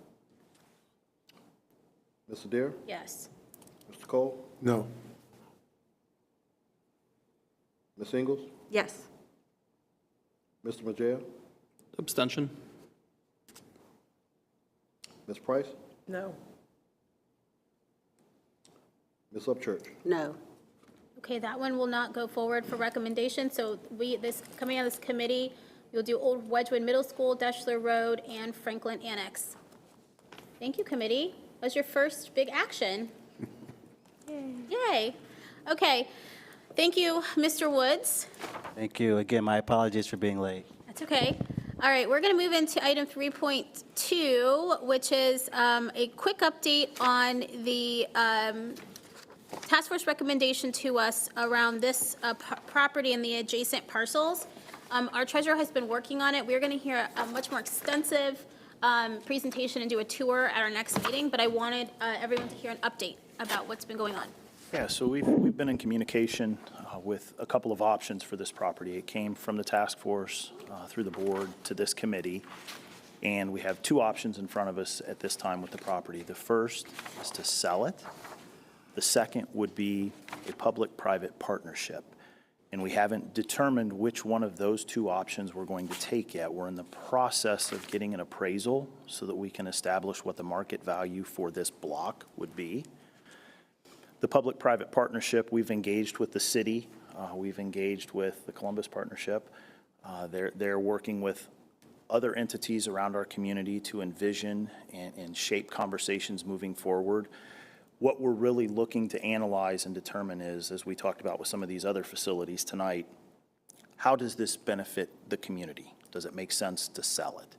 Mr. Dare? Yes. Mr. Cole? No. Ms. Ingles? Yes. Mr. Magia? Abstention? Ms. Price? No. Ms. Upchurch? No. Okay, that one will not go forward for recommendation. So coming out of this committee, we'll do Old Wedgewood Middle School, Deschler Road, and Franklin Annex. Thank you, committee. That was your first big action. Yay. Okay. Thank you, Mr. Woods. Thank you. Again, my apologies for being late. That's okay. All right, we're going to move into item 3.2, which is a quick update on the task force recommendation to us around this property and the adjacent parcels. Our treasurer has been working on it. We're going to hear a much more extensive presentation and do a tour at our next meeting, but I wanted everyone to hear an update about what's been going on. Yeah, so we've been in communication with a couple of options for this property. It came from the task force through the board to this committee, and we have two options in front of us at this time with the property. The first is to sell it. The second would be a public-private partnership, and we haven't determined which one of those two options we're going to take yet. We're in the process of getting an appraisal so that we can establish what the market value for this block would be. The public-private partnership, we've engaged with the city. We've engaged with the Columbus Partnership. They're working with other entities around our community to envision and shape conversations moving forward. What we're really looking to analyze and determine is, as we talked about with some of these other facilities tonight, how does this benefit the community? Does it make sense to sell it?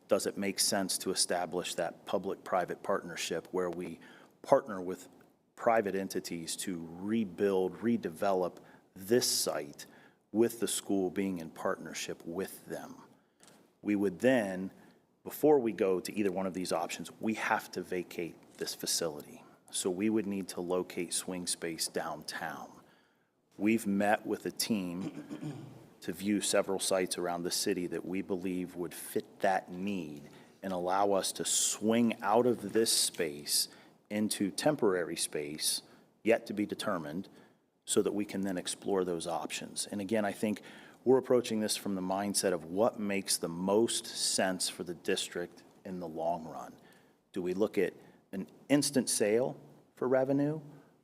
Does it make sense to establish that public-private partnership where we partner with private entities to rebuild, redevelop this site with the school being in partnership with them? We would then, before we go to either one of these options, we have to vacate this facility. So we would need to locate swing space downtown. We've met with a team to view several sites around the city that we believe would fit that need and allow us to swing out of this space into temporary space, yet to be determined, so that we can then explore those options. And again, I think we're approaching this from the mindset of what makes the most sense for the district in the long run. Do we look at an instant sale for revenue,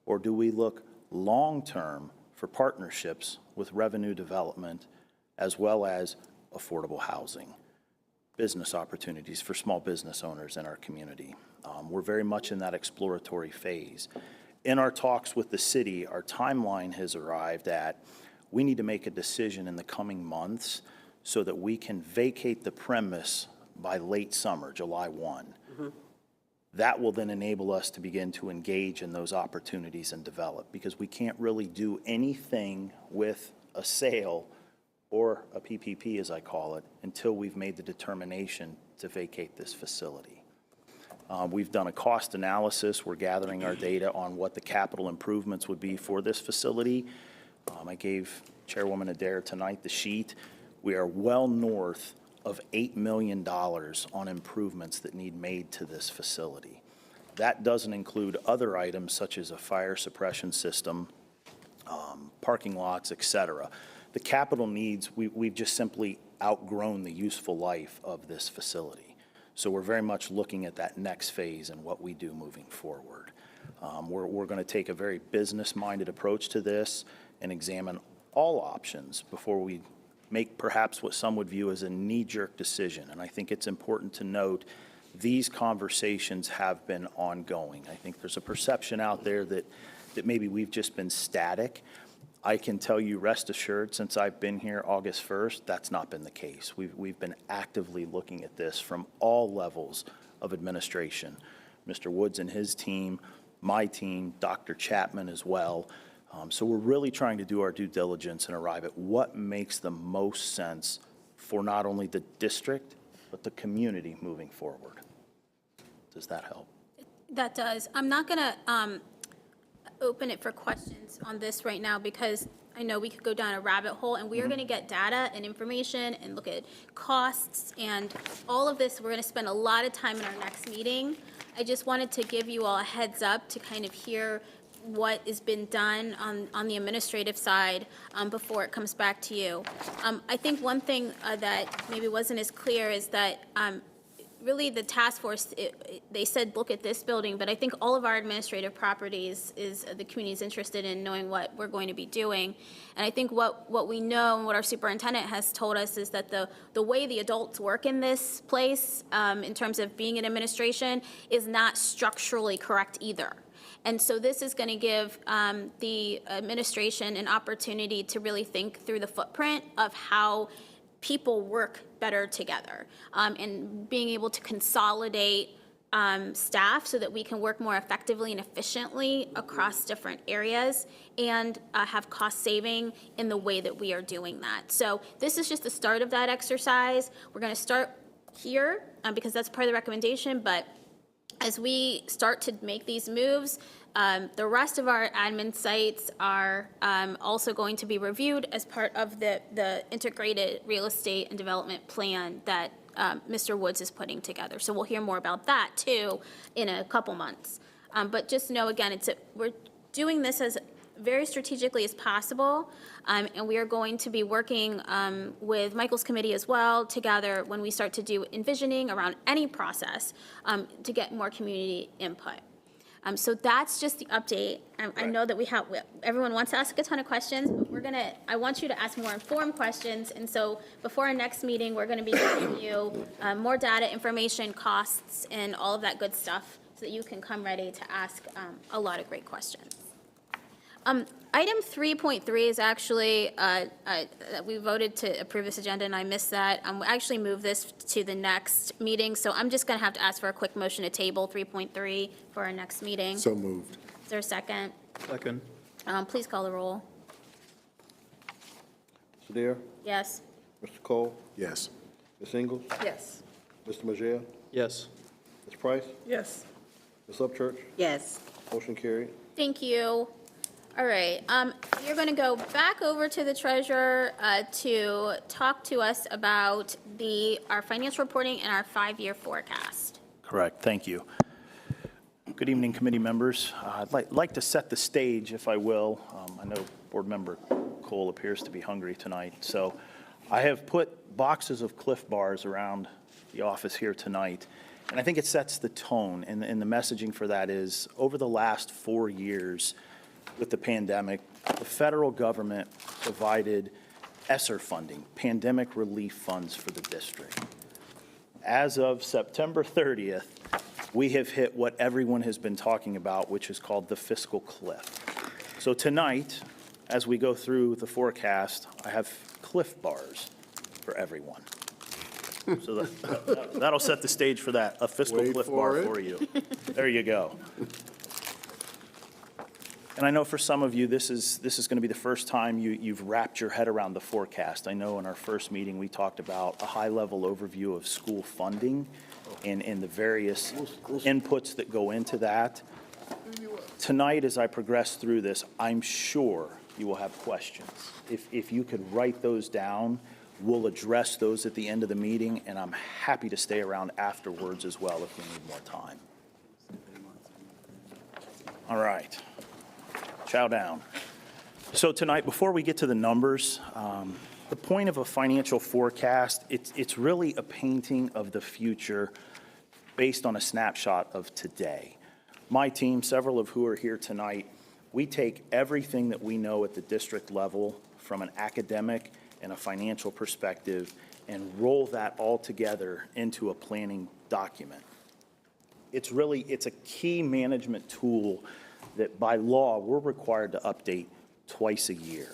or do we look long-term for partnerships with revenue development as well as affordable housing, business opportunities for small business owners in our community? We're very much in that exploratory phase. In our talks with the city, our timeline has arrived at, we need to make a decision in the coming months so that we can vacate the premise by late summer, July 1. That will then enable us to begin to engage in those opportunities and develop, because we can't really do anything with a sale or a PPP, as I call it, until we've made the determination to vacate this facility. We've done a cost analysis. We're gathering our data on what the capital improvements would be for this facility. I gave Chairwoman Adair tonight the sheet. We are well north of $8 million on improvements that need made to this facility. That doesn't include other items such as a fire suppression system, parking lots, et cetera. The capital needs, we've just simply outgrown the useful life of this facility. So we're very much looking at that next phase and what we do moving forward. We're going to take a very business-minded approach to this and examine all options before we make perhaps what some would view as a knee-jerk decision. And I think it's important to note these conversations have been ongoing. I think there's a perception out there that maybe we've just been static. I can tell you, rest assured, since I've been here August 1st, that's not been the case. We've been actively looking at this from all levels of administration. Mr. Woods and his team, my team, Dr. Chapman as well. So we're really trying to do our due diligence and arrive at what makes the most sense for not only the district, but the community moving forward. Does that help? That does. I'm not going to open it for questions on this right now, because I know we could go down a rabbit hole, and we are going to get data and information and look at costs and all of this. We're going to spend a lot of time in our next meeting. I just wanted to give you all a heads up to kind of hear what has been done on the administrative side before it comes back to you. I think one thing that maybe wasn't as clear is that really the task force, they said look at this building, but I think all of our administrative properties is the community's interested in knowing what we're going to be doing. And I think what we know and what our superintendent has told us is that the way the adults work in this place in terms of being in administration is not structurally correct either. And so this is going to give the administration an opportunity to really think through the footprint of how people work better together, and being able to consolidate staff so that we can work more effectively and efficiently across different areas and have cost saving in the way that we are doing that. So this is just the start of that exercise. We're going to start here because that's part of the recommendation, but as we start to make these moves, the rest of our admin sites are also going to be reviewed as part of the integrated real estate and development plan that Mr. Woods is putting together. So we'll hear more about that too in a couple months. But just know, again, we're doing this as very strategically as possible, and we are going to be working with Michael's committee as well together when we start to do envisioning around any process to get more community input. So that's just the update. I know that everyone wants to ask a ton of questions, but I want you to ask more informed questions. And so before our next meeting, we're gonna be giving you more data, information, costs, and all of that good stuff so that you can come ready to ask a lot of great questions. Item 3.3 is actually, we voted to approve this agenda and I missed that. We actually moved this to the next meeting, so I'm just gonna have to ask for a quick motion to table 3.3 for our next meeting. So moved. Is there a second? Second. Please call the roll. Mr. Dare? Yes. Mr. Cole? Yes. Ms. Ingles? Yes. Mr. Majea? Yes. Ms. Price? Yes. Ms. Upchurch? Yes. Motion carried. Thank you. All right, you're going to go back over to the treasurer to talk to us about our financial reporting and our 5-year forecast. Correct, thank you. Good evening, committee members. I'd like to set the stage, if I will. I know Board Member Cole appears to be hungry tonight, so I have put boxes of Cliff Bars around the office here tonight, and I think it sets the tone, and the messaging for that is, over the last 4 years, with the pandemic, the federal government provided ESSER funding, pandemic relief funds for the district. As of September 30th, we have hit what everyone has been talking about, which is called the fiscal cliff. So tonight, as we go through the forecast, I have Cliff Bars for everyone. So that'll set the stage for that, a fiscal Cliff Bar for you. There you go. And I know for some of you, this is going to be the first time you've wrapped your head around the forecast. I know in our first meeting, we talked about a high-level overview of school funding and the various inputs that go into that. Tonight, as I progress through this, I'm sure you will have questions. If you could write those down, we'll address those at the end of the meeting, and I'm happy to stay around afterwards as well if we need more time. All right. Chow down. So tonight, before we get to the numbers, the point of a financial forecast, it's really a painting of the future based on a snapshot of today. My team, several of who are here tonight, we take everything that we know at the district level from an academic and a financial perspective and roll that all together into a planning document. It's a key management tool that by law, we're required to update twice a year.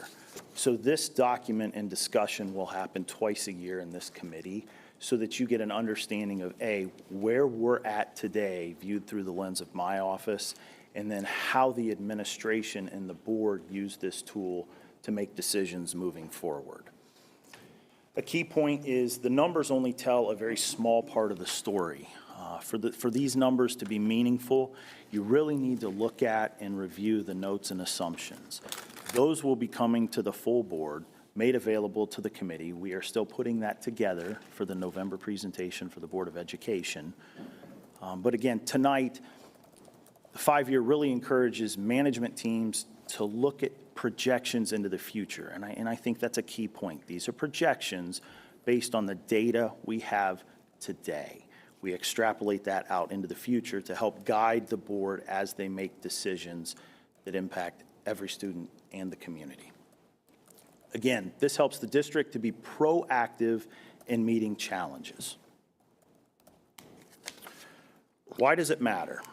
So this document and discussion will happen twice a year in this committee so that you get an understanding of where we're at today viewed through the lens of my office, and then how the administration and the board use this tool to make decisions moving forward. A key point is the numbers only tell a very small part of the story. For these numbers to be meaningful, you really need to look at and review the notes and assumptions. Those will be coming to the full board, made available to the committee. We are still putting that together for the November presentation for the Board of Education. But again, tonight, the 5-year really encourages management teams to look at projections into the future. And I think that's a key point. These are projections based on the data we have today. We extrapolate that out into the future to help guide the board as they make decisions that impact every student and the community. Again, this helps the district to be proactive in meeting challenges. Why does it matter?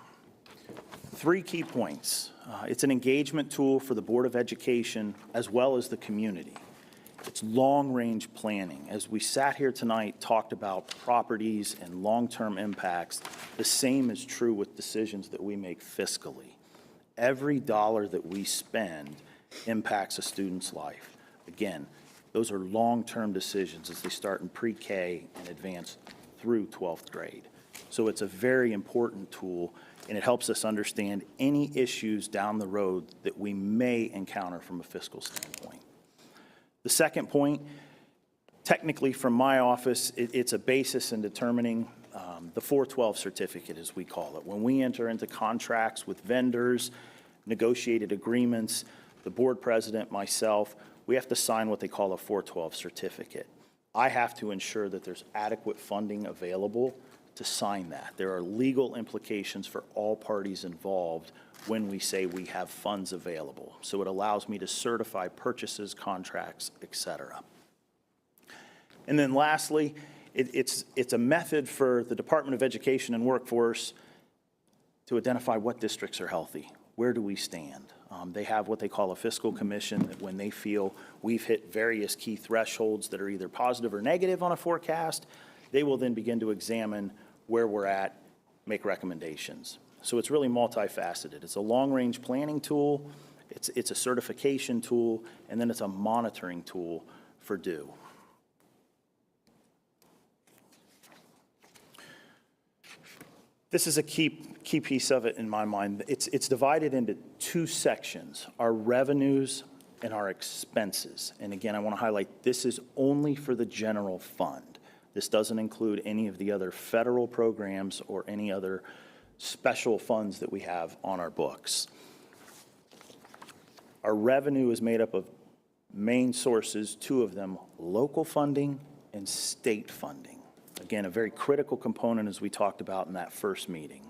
3 key points. It's an engagement tool for the Board of Education as well as the community. It's long-range planning. As we sat here tonight, talked about properties and long-term impacts, the same is true with decisions that we make fiscally. Every dollar that we spend impacts a student's life. Again, those are long-term decisions as they start in pre-K and advance through 12th grade. So it's a very important tool, and it helps us understand any issues down the road that we may encounter from a fiscal standpoint. The second point, technically from my office, it's a basis in determining the 412 certificate, as we call it. When we enter into contracts with vendors, negotiated agreements, the board president, myself, we have to sign what they call a 412 certificate. I have to ensure that there's adequate funding available to sign that. There are legal implications for all parties involved when we say we have funds available. So it allows me to certify purchases, contracts, et cetera. And then lastly, it's a method for the Department of Education and Workforce to identify what districts are healthy. Where do we stand? They have what they call a fiscal commission that when they feel we've hit various key thresholds that are either positive or negative on a forecast, they will then begin to examine where we're at, make recommendations. So it's really multifaceted. It's a long-range planning tool, it's a certification tool, and then it's a monitoring tool for due. This is a key piece of it in my mind. It's divided into two sections, our revenues and our expenses. And again, I want to highlight this is only for the general fund. This doesn't include any of the other federal programs or any other special funds that we have on our books. Our revenue is made up of main sources, two of them, local funding and state funding. Again, a very critical component as we talked about in that first meeting.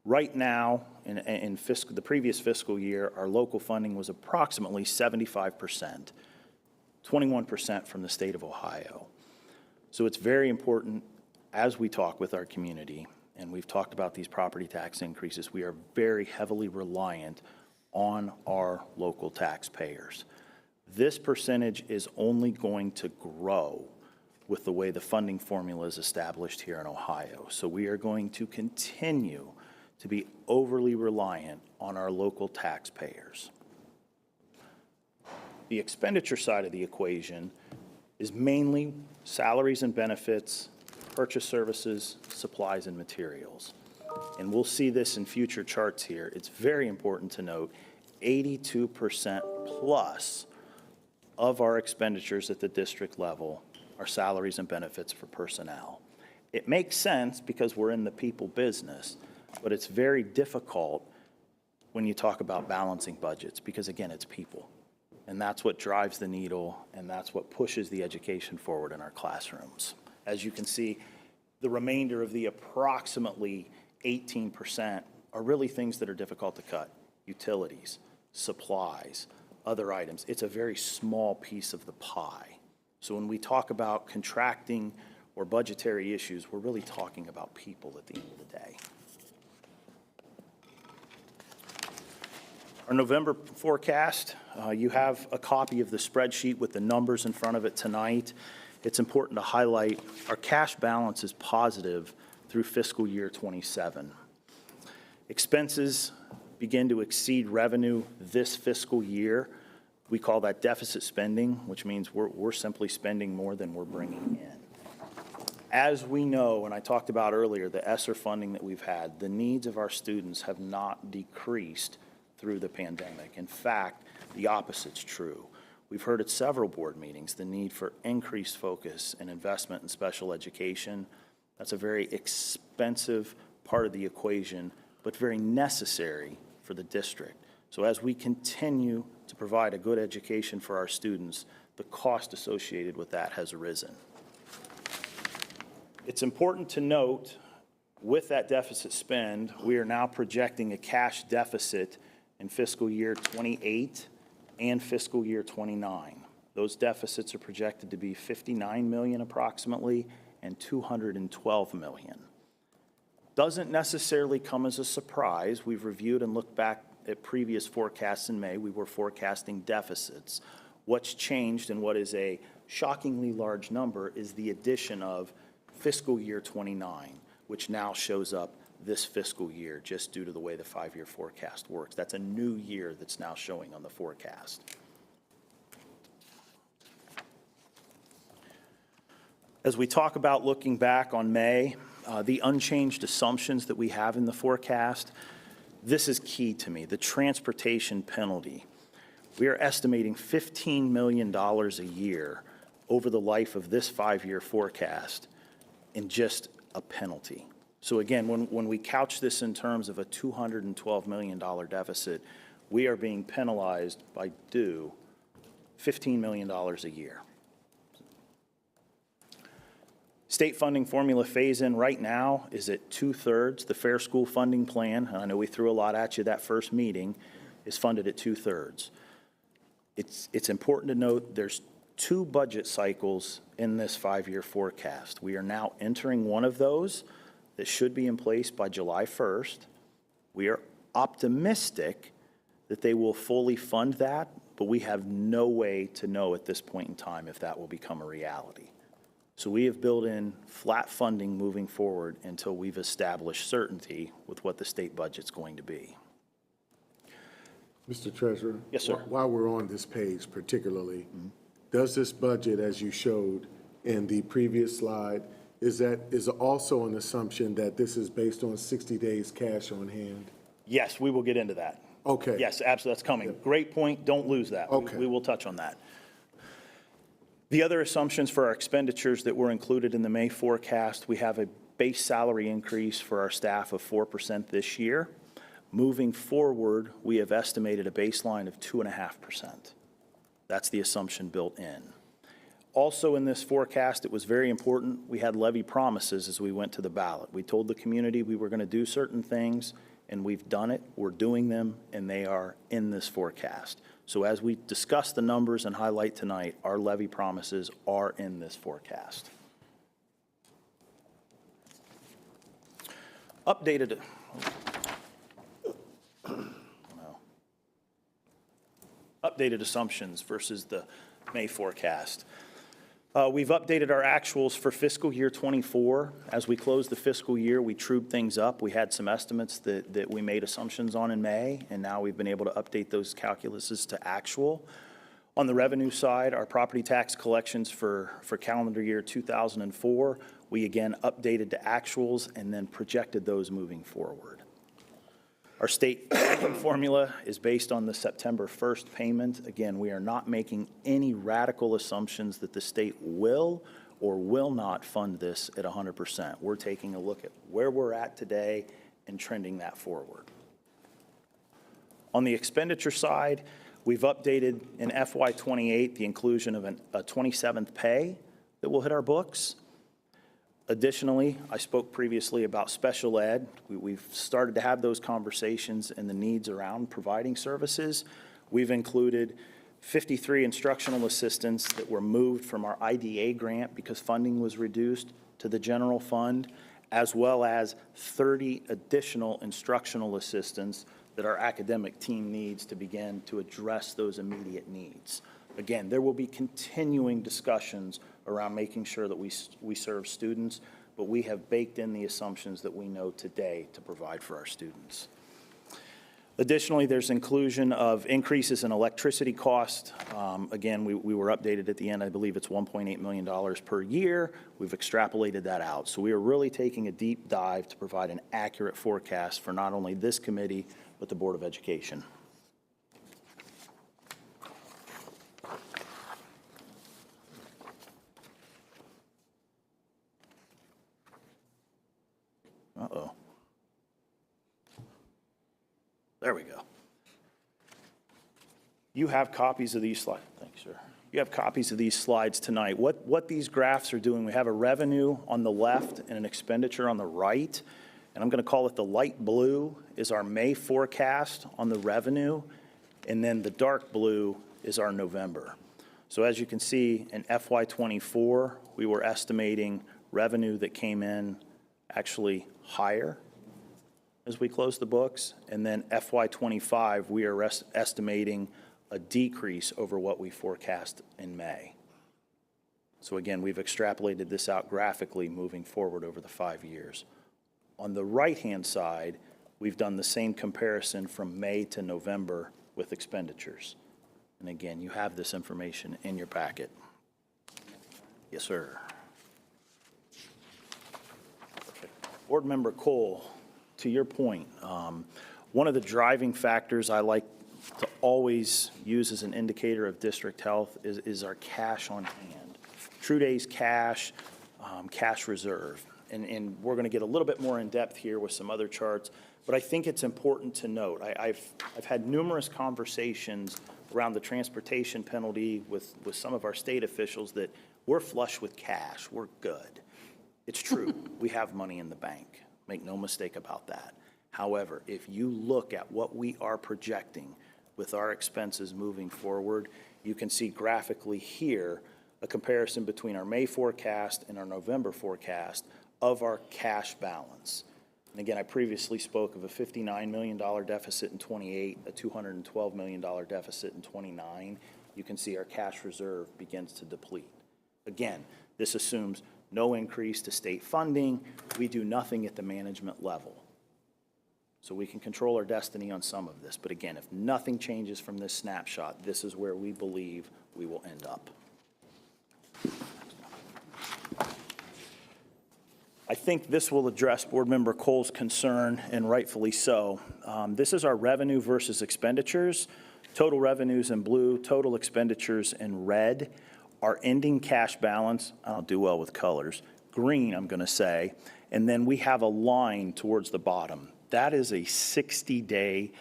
Right now, in the previous fiscal year, our local funding was approximately 75%, 21% from the state of Ohio. So it's very important as we talk with our community, and we've talked about these property tax increases, we are very heavily reliant on our local taxpayers. This percentage is only going to grow with the way the funding formula is established here in Ohio. So we are going to continue to be overly reliant on our local taxpayers. The expenditure side of the equation is mainly salaries and benefits, purchase services, supplies and materials. And we'll see this in future charts here. It's very important to note 82% plus of our expenditures at the district level are salaries and benefits for personnel. It makes sense because we're in the people business, but it's very difficult when you talk about balancing budgets because, again, it's people. And that's what drives the needle, and that's what pushes the education forward in our classrooms. As you can see, the remainder of the approximately 18% are really things that are difficult to cut. Utilities, supplies, other items. It's a very small piece of the pie. So when we talk about contracting or budgetary issues, we're really talking about people at the end of the day. Our November forecast, you have a copy of the spreadsheet with the numbers in front of it tonight. It's important to highlight our cash balance is positive through fiscal year 27. Expenses begin to exceed revenue this fiscal year. We call that deficit spending, which means we're simply spending more than we're bringing in. As we know, and I talked about earlier, the ESSER funding that we've had, the needs of our students have not decreased through the pandemic. In fact, the opposite's true. We've heard at several board meetings the need for increased focus and investment in special education. That's a very expensive part of the equation, but very necessary for the district. So as we continue to provide a good education for our students, the cost associated with that has arisen. It's important to note, with that deficit spend, we are now projecting a cash deficit in fiscal year 28 and fiscal year 29. Those deficits are projected to be $59 million approximately and $212 million. Doesn't necessarily come as a surprise. We've reviewed and looked back at previous forecasts in May. We were forecasting deficits. What's changed and what is a shockingly large number is the addition of fiscal year 29, which now shows up this fiscal year just due to the way the 5-year forecast works. That's a new year that's now showing on the forecast. As we talk about looking back on May, the unchanged assumptions that we have in the forecast, this is key to me, the transportation penalty. We are estimating $15 million a year over the life of this 5-year forecast in just a penalty. So again, when we couch this in terms of a $212 million deficit, we are being penalized by due $15 million a year. State funding formula phase-in right now is at 2/3. The Fair School Funding Plan, and I know we threw a lot at you that first meeting, is funded at 2/3. It's important to note there's 2 budget cycles in this 5-year forecast. We are now entering one of those that should be in place by July 1st. We are optimistic that they will fully fund that, but we have no way to know at this point in time if that will become a reality. So we have built in flat funding moving forward until we've established certainty with what the state budget's going to be. Mr. Treasurer? Yes, sir. While we're on this page particularly, does this budget, as you showed in the previous slide, is also an assumption that this is based on 60 days cash on hand? Yes, we will get into that. Okay. Yes, absolutely, that's coming. Great point, don't lose that. Okay. We will touch on that. The other assumptions for our expenditures that were included in the May forecast, we have a base salary increase for our staff of 4% this year. Moving forward, we have estimated a baseline of 2.5%. That's the assumption built in. Also in this forecast, it was very important, we had levy promises as we went to the ballot. We told the community we were going to do certain things, and we've done it, we're doing them, and they are in this forecast. So as we discuss the numbers and highlight tonight, our levy promises are in this forecast. Updated assumptions versus the May forecast. We've updated our actuals for fiscal year 24. As we close the fiscal year, we trued things up. We had some estimates that we made assumptions on in May, and now we've been able to update those calculuses to actual. On the revenue side, our property tax collections for calendar year 2004, we again updated to actuals and then projected those moving forward. Our state formula is based on the September 1st payment. Again, we are not making any radical assumptions that the state will or will not fund this at 100%. We're taking a look at where we're at today and trending that forward. On the expenditure side, we've updated in FY28 the inclusion of a 27th pay that will hit our books. Additionally, I spoke previously about special ed. We've started to have those conversations and the needs around providing services. We've included 53 instructional assistants that were moved from our IDA grant because funding was reduced to the general fund, as well as 30 additional instructional assistants that our academic team needs to begin to address those immediate needs. Again, there will be continuing discussions around making sure that we serve students, but we have baked in the assumptions that we know today to provide for our students. Additionally, there's inclusion of increases in electricity cost. Again, we were updated at the end. I believe it's $1.8 million per year. We've extrapolated that out. So we are really taking a deep dive to provide an accurate forecast for not only this committee, but the Board of Education. Uh-oh. There we go. You have copies of these slides. Thanks, sir. You have copies of these slides tonight. What these graphs are doing, we have a revenue on the left and an expenditure on the right. And I'm going to call it the light blue is our May forecast on the revenue. And then the dark blue is our November. So as you can see, in FY24, we were estimating revenue that came in actually higher as we close the books. And then FY25, we are estimating a decrease over what we forecast in May. So again, we've extrapolated this out graphically moving forward over the 5 years. On the right-hand side, we've done the same comparison from May to November with expenditures. And again, you have this information in your packet. Yes, sir. Board Member Cole, to your point, one of the driving factors I like to always use as an indicator of district health is our cash on hand. True days cash, cash reserve. And we're going to get a little bit more in depth here with some other charts, but I think it's important to note. I've had numerous conversations around the transportation penalty with some of our state officials that we're flush with cash, we're good. It's true, we have money in the bank, make no mistake about that. However, if you look at what we are projecting with our expenses moving forward, you can see graphically here a comparison between our May forecast and our November forecast of our cash balance. And again, I previously spoke of a $59 million deficit in 28, a $212 million deficit in 29. You can see our cash reserve begins to deplete. Again, this assumes no increase to state funding. We do nothing at the management level. So we can control our destiny on some of this. But again, if nothing changes from this snapshot, this is where we believe we will end up. I think this will address Board Member Cole's concern, and rightfully so. This is our revenue versus expenditures. Total revenues in blue, total expenditures in red. Our ending cash balance, I don't do well with colors, green I'm going to say, and then we have a line towards the bottom. That is a 60-day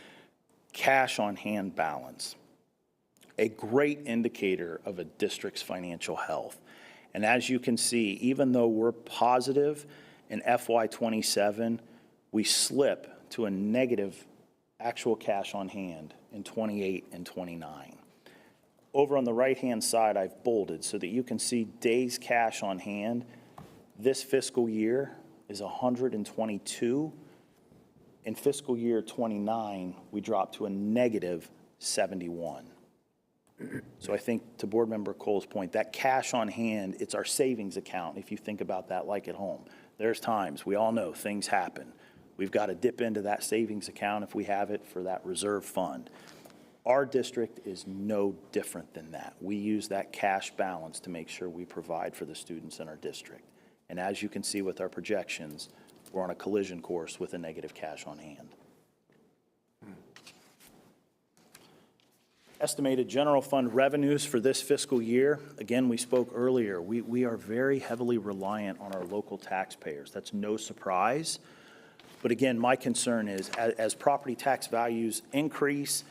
cash on hand balance, a great indicator of a district's financial health. And as you can see, even though we're positive in FY27, we slip to a negative actual cash on hand in 28 and 29. Over on the right-hand side, I've bolded so that you can see days cash on hand. This fiscal year is 122. In fiscal year 29, we dropped to a negative 71. So I think to Board Member Cole's point, that cash on hand, it's our savings account, if you think about that like at home. There's times, we all know things happen. We've got to dip into that savings account if we have it for that reserve fund. Our district is no different than that. We use that cash balance to make sure we provide for the students in our district. And as you can see with our projections, we're on a collision course with a negative cash on hand. Estimated general fund revenues for this fiscal year. Again, we spoke earlier, we are very heavily reliant on our local taxpayers. That's no surprise. But again, my concern is as property tax values increase,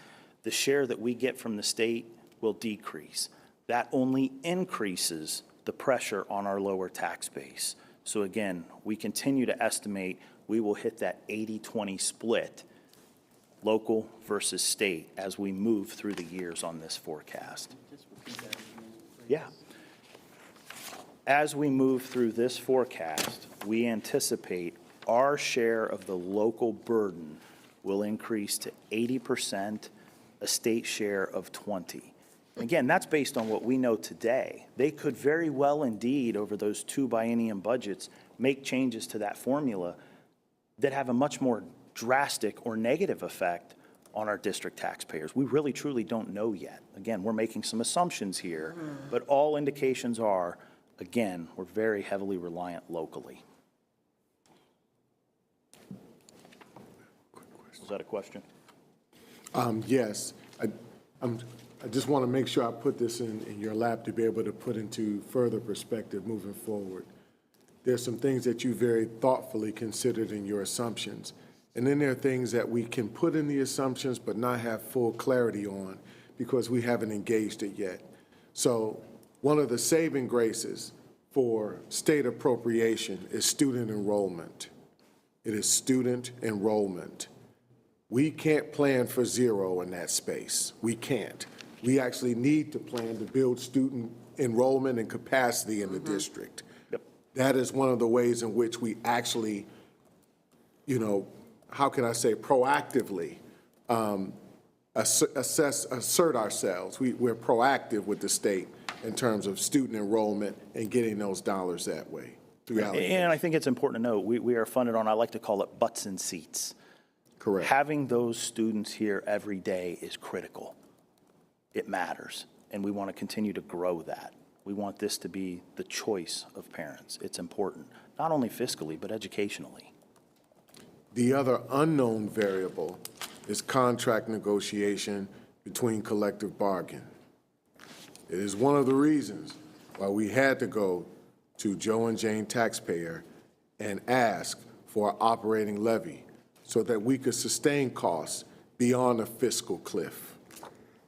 the share that we get from the state will decrease. That only increases the pressure on our lower tax base. So again, we continue to estimate we will hit that 80-20 split, local versus state, as we move through the years on this forecast. Yeah. As we move through this forecast, we anticipate our share of the local burden will increase to 80%, a state share of 20%. Again, that's based on what we know today. They could very well indeed, over those 2 biennium budgets, make changes to that formula that have a much more drastic or negative effect on our district taxpayers. We really truly don't know yet. Again, we're making some assumptions here, but all indications are, again, we're very heavily reliant locally. Was that a question? Yes. I just want to make sure I put this in your lap to be able to put into further perspective moving forward. There's some things that you very thoughtfully considered in your assumptions. And then there are things that we can put in the assumptions but not have full clarity on because we haven't engaged it yet. So one of the saving graces for state appropriation is student enrollment. It is student enrollment. We can't plan for zero in that space. We can't. We actually need to plan to build student enrollment and capacity in the district. Yep. That is one of the ways in which we actually, how can I say, proactively assert ourselves. We're proactive with the state in terms of student enrollment and getting those dollars that way. And I think it's important to note, we are funded on, I like to call it butts and seats. Correct. Having those students here every day is critical. It matters, and we want to continue to grow that. We want this to be the choice of parents. It's important, not only fiscally, but educationally. The other unknown variable is contract negotiation between collective bargain. It is one of the reasons why we had to go to Joe and Jane taxpayer and ask for an operating levy so that we could sustain costs beyond a fiscal cliff.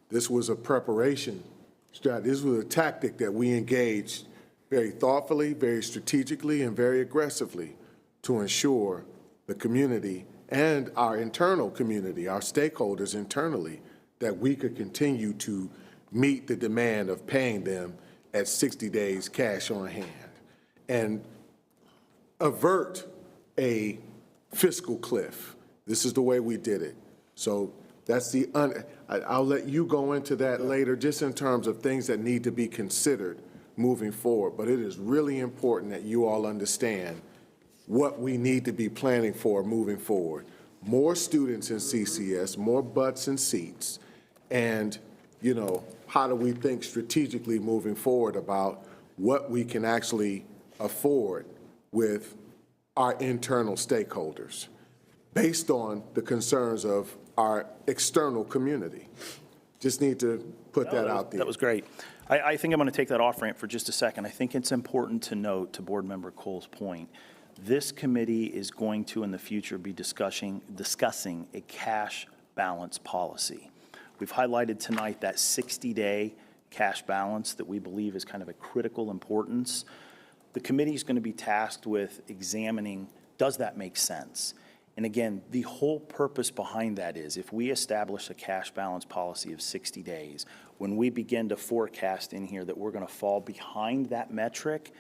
This was a preparation strategy. This was a tactic that we engaged very thoughtfully, very strategically, and very aggressively to ensure the community and our internal community, our stakeholders internally, that we could continue to meet the demand of paying them at 60 days cash on hand and avert a fiscal cliff. This is the way we did it. So that's I'll let you go into that later, just in terms of things that need to be considered moving forward. But it is really important that you all understand what we need to be planning for moving forward. More students in CCS, more butts and seats, and, you know, how do we think strategically moving forward about what we can actually afford with our internal stakeholders based on the concerns of our external community. Just need to put that out there. That was great. I think I'm going to take that off ramp for just a second. I think it's important to note, to Board Member Cole's point, this committee is going to, in the future, be discussing a cash balance policy. We've highlighted tonight that 60-day cash balance that we believe is kind of a critical importance. The committee is going to be tasked with examining, does that make sense? And again, the whole purpose behind that is if we establish a cash balance policy of 60 days, when we begin to forecast in here that we're going to fall behind that metric,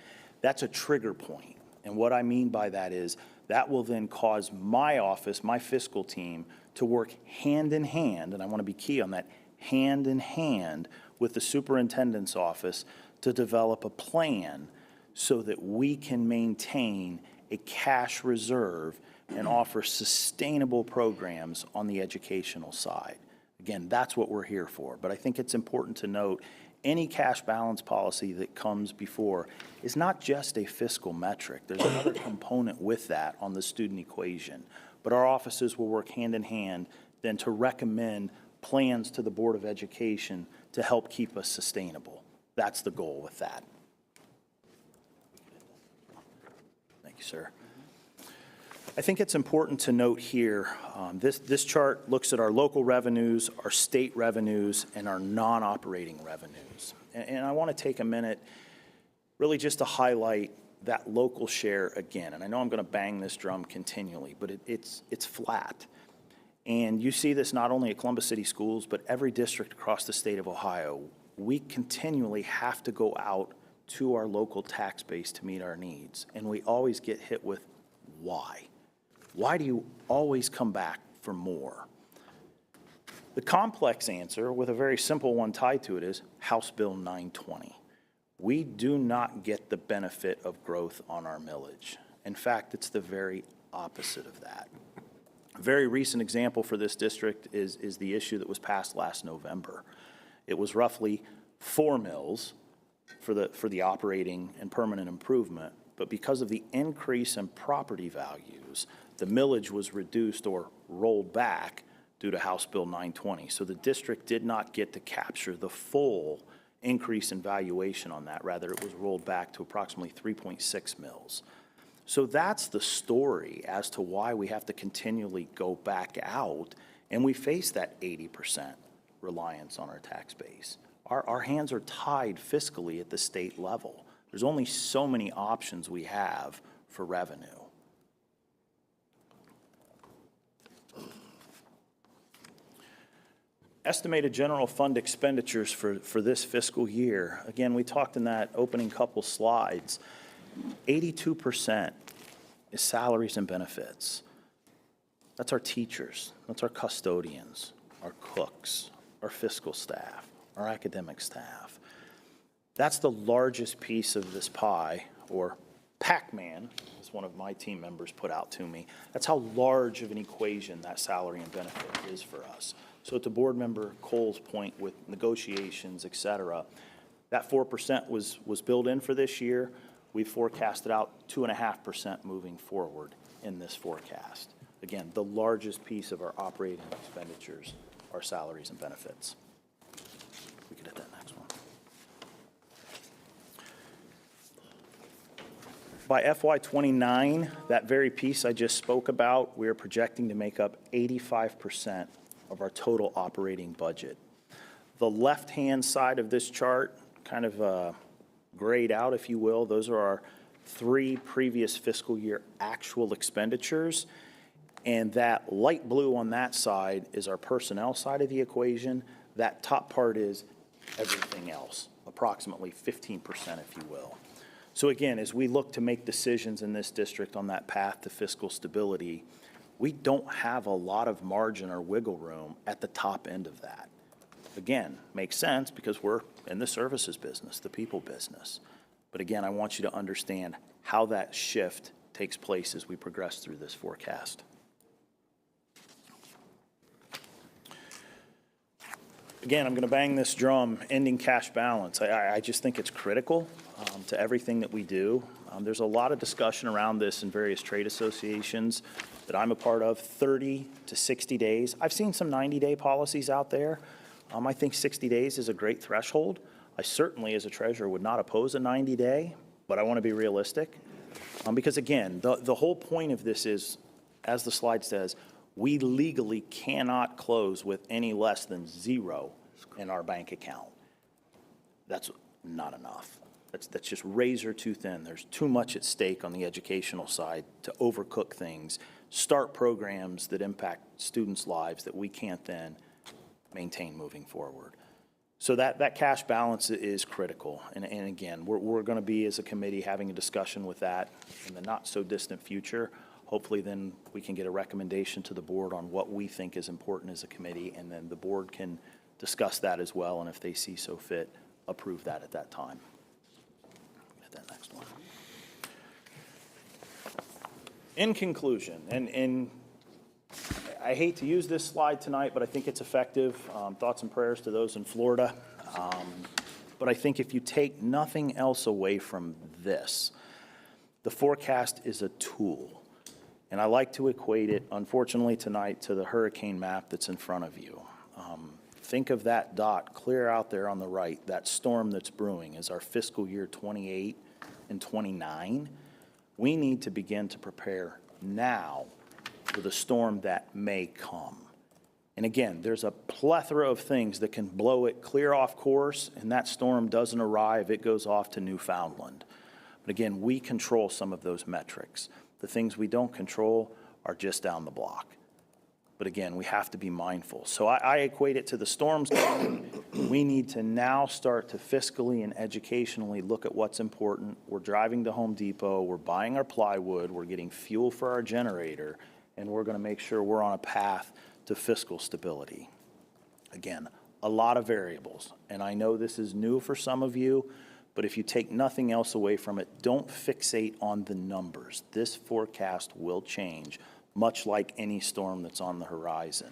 that's a trigger point. And what I mean by that is that will then cause my office, my fiscal team, to work hand in hand, and I want to be key on that, hand in hand with the superintendent's office to develop a plan so that we can maintain a cash reserve and offer sustainable programs on the educational side. Again, that's what we're here for. But I think it's important to note any cash balance policy that comes before is not just a fiscal metric. There's another component with that on the student equation. But our offices will work hand in hand then to recommend plans to the Board of Education to help keep us sustainable. That's the goal with that. Thank you, sir. I think it's important to note here, this chart looks at our local revenues, our state revenues, and our non-operating revenues. And I want to take a minute really just to highlight that local share again. And I know I'm going to bang this drum continually, but it's flat. And you see this not only at Columbus City Schools, but every district across the state of Ohio. We continually have to go out to our local tax base to meet our needs. And we always get hit with why? Why do you always come back for more? The complex answer, with a very simple one tied to it, is House Bill 920. We do not get the benefit of growth on our millage. In fact, it's the very opposite of that. A very recent example for this district is the issue that was passed last November. It was roughly 4 mills for the operating and permanent improvement, but because of the increase in property values, the millage was reduced or rolled back due to House Bill 920. So the district did not get to capture the full increase in valuation on that. Rather, it was rolled back to approximately 3.6 mills. So that's the story as to why we have to continually go back out, and we face that 80% reliance on our tax base. Our hands are tied fiscally at the state level. There's only so many options we have for revenue. Estimated general fund expenditures for this fiscal year. Again, we talked in that opening couple slides. 82% is salaries and benefits. That's our teachers. That's our custodians, our cooks, our fiscal staff, our academic staff. That's the largest piece of this pie, or Pac-Man, as one of my team members put out to me. That's how large of an equation that salary and benefit is for us. So to Board Member Cole's point with negotiations, et cetera, that 4% was built in for this year. We forecasted out 2.5% moving forward in this forecast. Again, the largest piece of our operating expenditures are salaries and benefits. We could hit that next one. By FY29, that very piece I just spoke about, we are projecting to make up 85% of our total operating budget. The left-hand side of this chart, kind of grayed out, if you will, those are our 3 previous fiscal year actual expenditures. And that light blue on that side is our personnel side of the equation. That top part is everything else, approximately 15%, if you will. So again, as we look to make decisions in this district on that path to fiscal stability, we don't have a lot of margin or wiggle room at the top end of that. Again, makes sense because we're in the services business, the people business. But again, I want you to understand how that shift takes place as we progress through this forecast. Again, I'm going to bang this drum, ending cash balance. I just think it's critical to everything that we do. There's a lot of discussion around this in various trade associations that I'm a part of, 30 to 60 days. I've seen some 90-day policies out there. I think 60 days is a great threshold. I certainly, as a treasurer, would not oppose a 90-day, but I want to be realistic. Because again, the whole point of this is, as the slide says, we legally cannot close with any less than 0 in our bank account. That's not enough. That's just razor too thin. There's too much at stake on the educational side to overcook things, start programs that impact students' lives that we can't then maintain moving forward. So that cash balance is critical. And again, we're going to be, as a committee, having a discussion with that in the not-so-distant future. Hopefully then we can get a recommendation to the board on what we think is important as a committee, and then the board can discuss that as well, and if they see so fit, approve that at that time. Get that next one. In conclusion, and I hate to use this slide tonight, but I think it's effective. Thoughts and prayers to those in Florida. But I think if you take nothing else away from this, the forecast is a tool. And I like to equate it, unfortunately tonight, to the hurricane map that's in front of you. Think of that dot clear out there on the right, that storm that's brewing is our fiscal year 28 and 29. We need to begin to prepare now for the storm that may come. And again, there's a plethora of things that can blow it clear off course, and that storm doesn't arrive, it goes off to Newfoundland. But again, we control some of those metrics. The things we don't control are just down the block. But again, we have to be mindful. So I equate it to the storms coming. We need to now start to fiscally and educationally look at what's important. We're driving to Home Depot, we're buying our plywood, we're getting fuel for our generator, and we're going to make sure we're on a path to fiscal stability. Again, a lot of variables, and I know this is new for some of you, but if you take nothing else away from it, don't fixate on the numbers. This forecast will change, much like any storm that's on the horizon.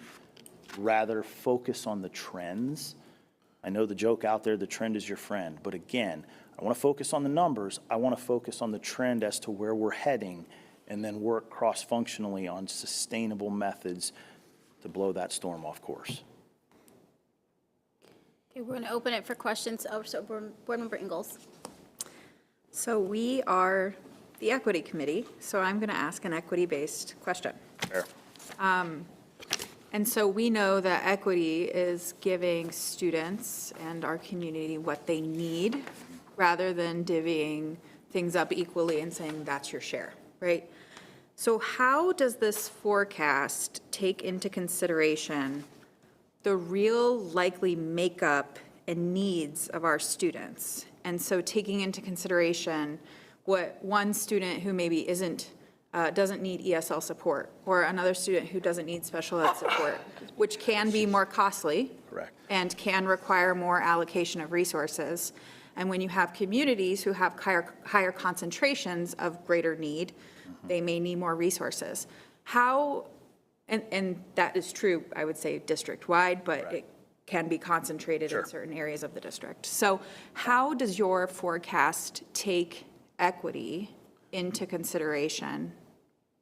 Rather, focus on the trends. I know the joke out there, the trend is your friend, but again, I want to focus on the numbers. I want to focus on the trend as to where we're heading, and then work cross-functionally on sustainable methods to blow that storm off course. Okay, we're going to open it for questions. So Board Member Ingalls. So we are the Equity Committee, so I'm going to ask an equity-based question. Fair. And so we know that equity is giving students and our community what they need rather than divvying things up equally and saying that's your share, right? So how does this forecast take into consideration the real likely makeup and needs of our students? And so taking into consideration what one student who maybe isn't doesn't need ESL support, or another student who doesn't need special ed support, which can be more costly. Correct. And can require more allocation of resources. And when you have communities who have higher concentrations of greater need, they may need more resources. How, and that is true, I would say, district-wide, but it can be concentrated in certain areas of the district. So how does your forecast take equity into consideration?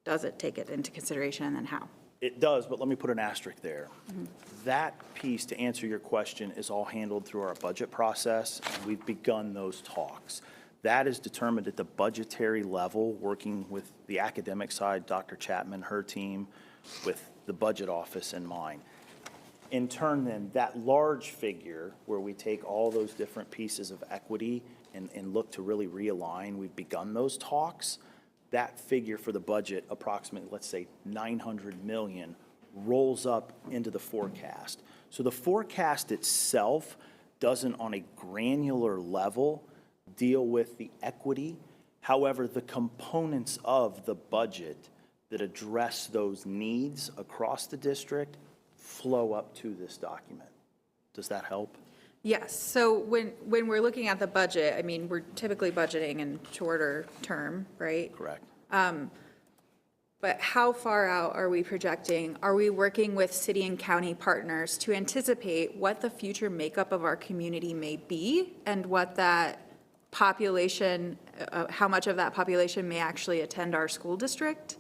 Does it take it into consideration, and then how? It does, but let me put an asterisk there. That piece, to answer your question, is all handled through our budget process, and we've begun those talks. That is determined at the budgetary level, working with the academic side, Dr. Chapman, her team, with the budget office in mind. In turn, then, that large figure where we take all those different pieces of equity and look to really realign, we've begun those talks. That figure for the budget, approximately, let's say, 900 million, rolls up into the forecast. So the forecast itself doesn't, on a granular level, deal with the equity. However, the components of the budget that address those needs across the district flow up to this document. Does that help? Yes, so when we're looking at the budget, I mean, we're typically budgeting in shorter term, right? Correct. But how far out are we projecting? Are we working with city and county partners to anticipate what the future makeup of our community may be and what that population, how much of that population may actually attend our school district?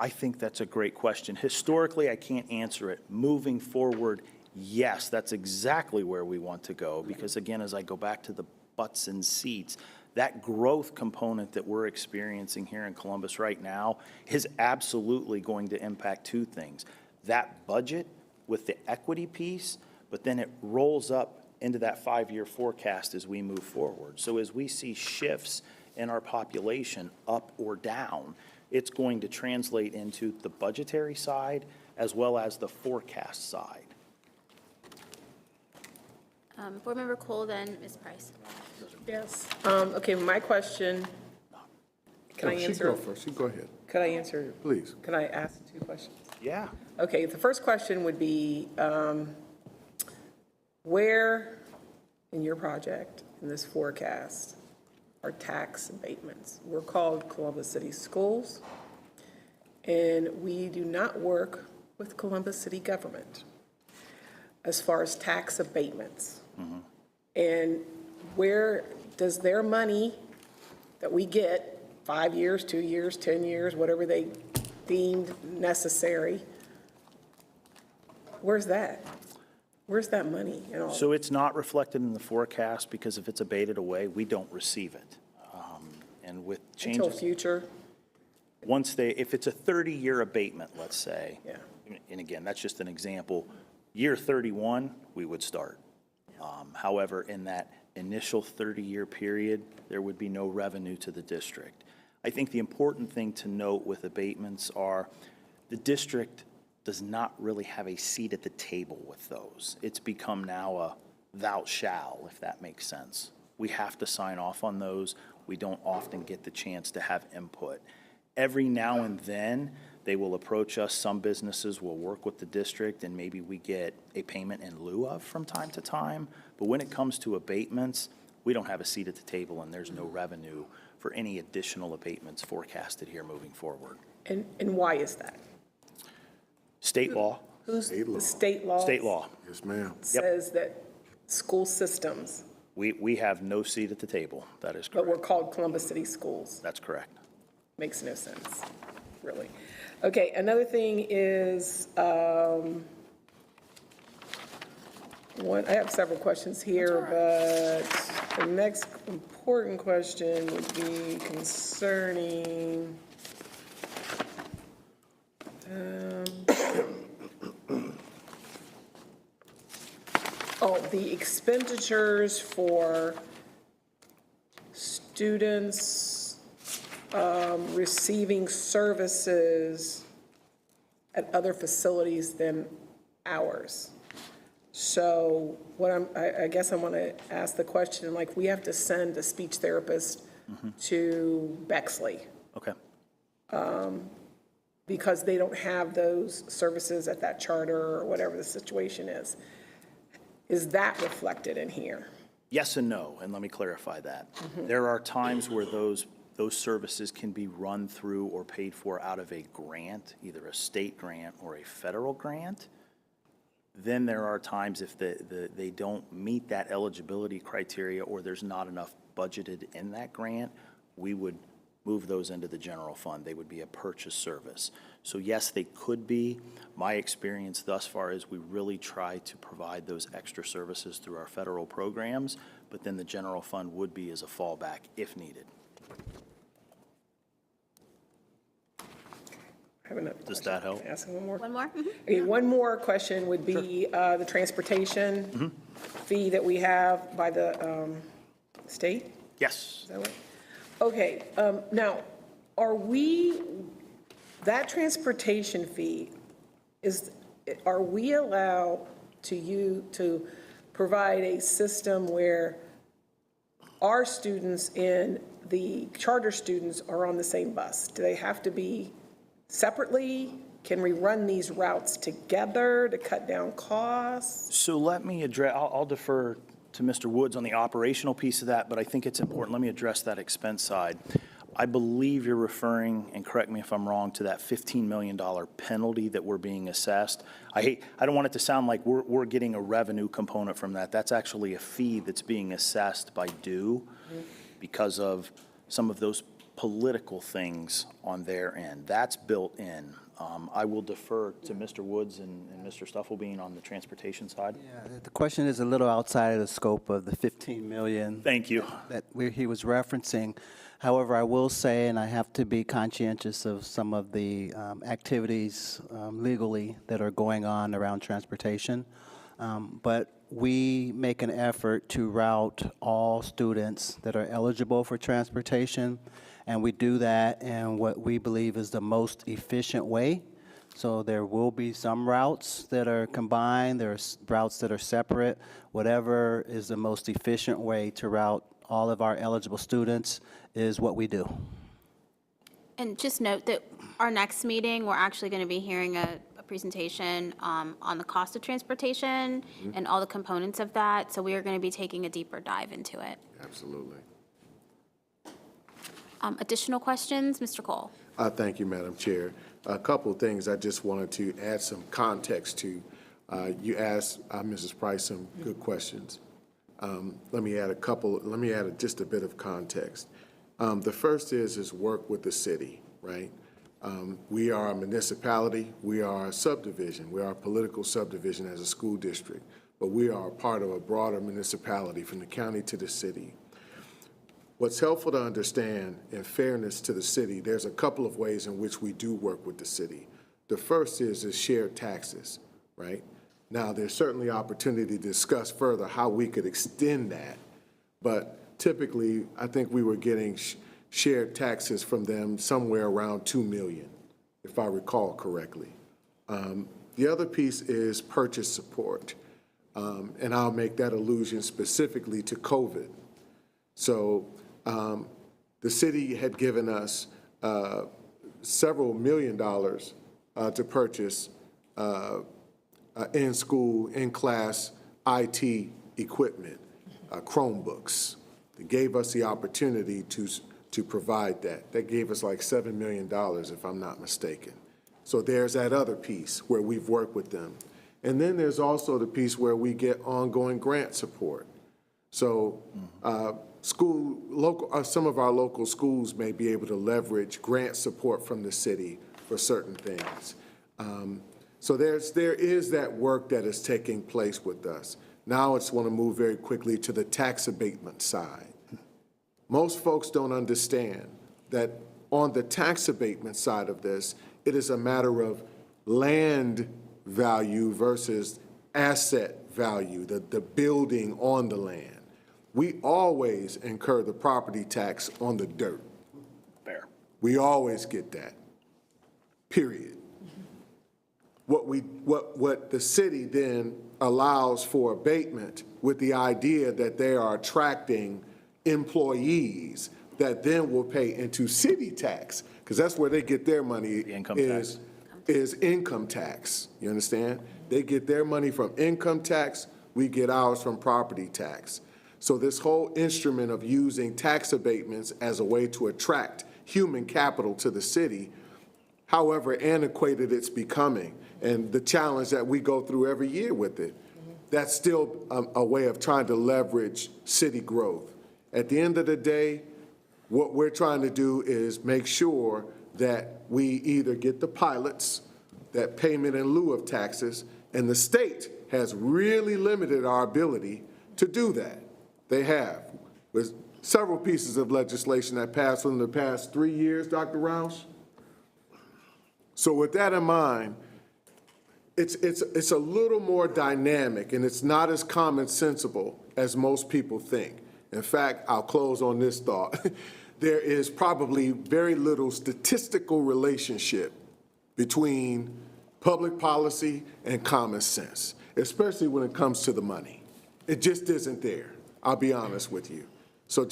I think that's a great question. Historically, I can't answer it. Moving forward, yes, that's exactly where we want to go, because again, as I go back to the butts and seats, that growth component that we're experiencing here in Columbus right now is absolutely going to impact two things. That budget with the equity piece, but then it rolls up into that 5-year forecast as we move forward. So as we see shifts in our population up or down, it's going to translate into the budgetary side as well as the forecast side. Board Member Cole, then Ms. Price. Yes. Okay, my question, can I She answer? go first. You go ahead. Could I answer? Please. Can I ask 2 questions? Yeah. Okay, the first question would be, where in your project, in this forecast, are tax abatements? We're called Columbus City Schools, and we do not work with Columbus City government as far as tax abatements. And where does their money that we get, 5 years, 2 years, 10 years, whatever they deemed necessary, where's that? Where's that money and all? So it's not reflected in the forecast because if it's abated away, we don't receive it. And with changes. Until future? Once they, if it's a 30-year abatement, let's say. Yeah. And again, that's just an example. Year 31, we would start. However, in that initial 30-year period, there would be no revenue to the district. I think the important thing to note with abatements are the district does not really have a seat at the table with those. It's become now a thou shall, if that makes sense. We have to sign off on those. We don't often get the chance to have input. Every now and then, they will approach us. Some businesses will work with the district, and maybe we get a payment in lieu of from time to time. But when it comes to abatements, we don't have a seat at the table, and there's no revenue for any additional abatements forecasted here moving forward. And why is that? State law. Who's the state law? State law. Yes, ma'am. Says that school systems, We have no seat at the table. That is but correct. we're called Columbus City Schools. That's correct. Makes no sense, really. Okay, another thing is, I have several questions here, but the next important question would be concerning, the expenditures for students receiving services at other facilities than ours. So I guess I want to ask the question, like, we have to send a speech therapist to Bexley. Okay. because they don't have those services at that charter or whatever the situation is. Is that reflected in here? Yes and no, and let me clarify that. There are times where those services can be run through or paid for out of a grant, either a state grant or a federal grant. Then there are times if they don't meet that eligibility criteria or there's not enough budgeted in that grant, we would move those into the general fund. They would be a purchase service. So yes, they could be. My experience thus far is we really try to provide those extra services through our federal programs, but then the general fund would be as a fallback if needed. I have another Does question. that help? Can I ask one more? One more? Okay, one more question would be the transportation fee that we have by the state? Yes. Is that right? Okay, now, that transportation fee, are we allowed to provide a system where our students and the charter students are on the same bus? Do they have to be separately? Can we run these routes together to cut down costs? So let me address, I'll defer to Mr. Woods on the operational piece of that, but I think it's important. Let me address that expense side. I believe you're referring, and correct me if I'm wrong, to that $15 million penalty that we're being assessed. I don't want it to sound like we're getting a revenue component from that. That's actually a fee that's being assessed by due because of some of those political things on their end. That's built in. I will defer to Mr. Woods and Mr. Stufflebean on the transportation side. Yeah, the question is a little outside of the scope of the 15 million. Thank you. That he was referencing. However, I will say, and I have to be conscientious of some of the activities legally that are going on around transportation, but we make an effort to route all students that are eligible for transportation, and we do that in what we believe is the most efficient way. So there will be some routes that are combined, there's routes that are separate. Whatever is the most efficient way to route all of our eligible students is what we do. And just note that our next meeting, we're actually going to be hearing a presentation on the cost of transportation and all the components of that. So we are going to be taking a deeper dive into it. Absolutely. Additional questions, Mr. Cole? Thank you, Madam Chair. A couple of things I just wanted to add some context to. You asked Mrs. Price some good questions. Let me add just a bit of context. The first is work with the city, right? We are a municipality, we are a subdivision, we are a political subdivision as a school district, but we are a part of a broader municipality from the county to the city. What's helpful to understand, in fairness to the city, there's a couple of ways in which we do work with the city. The first is shared taxes, right? Now, there's certainly opportunity to discuss further how we could extend that, but typically, I think we were getting shared taxes from them somewhere around $2 million, if I recall correctly. The other piece is purchase support, and I'll make that allusion specifically to COVID. So the city had given us several $1 million to purchase in-school, in-class IT equipment, Chromebooks. They gave us the opportunity to provide that. That gave us like $7 million, if I'm not mistaken. So there's that other piece where we've worked with them. And then there's also the piece where we get ongoing grant support. So some of our local schools may be able to leverage grant support from the city for certain things. So there is that work that is taking place with us. Now I just want to move very quickly to the tax abatement side. Most folks don't understand that on the tax abatement side of this, it is a matter of land value versus asset value, the building on the land. We always incur the property tax on the dirt. Fair. We always get that, period. What the city then allows for abatement with the idea that they are attracting employees that then will pay into city tax, because that's where they get their money. The income is, tax. is income tax. You understand? They get their money from income tax, we get ours from property tax. So this whole instrument of using tax abatements as a way to attract human capital to the city, however antiquated it's becoming, and the challenge that we go through every year with it, that's still a way of trying to leverage city growth. At the end of the day, what we're trying to do is make sure that we either get the pilots, that payment in lieu of taxes, and the state has really limited our ability to do that. They have. With several pieces of legislation that passed within the past 3 years, Dr. Roush. So with that in mind, it's a little more dynamic, and it's not as commonsensical as most people think. In fact, I'll close on this thought. There is probably very little statistical relationship between public policy and common sense, especially when it comes to the money. It just isn't there, I'll be honest with you. So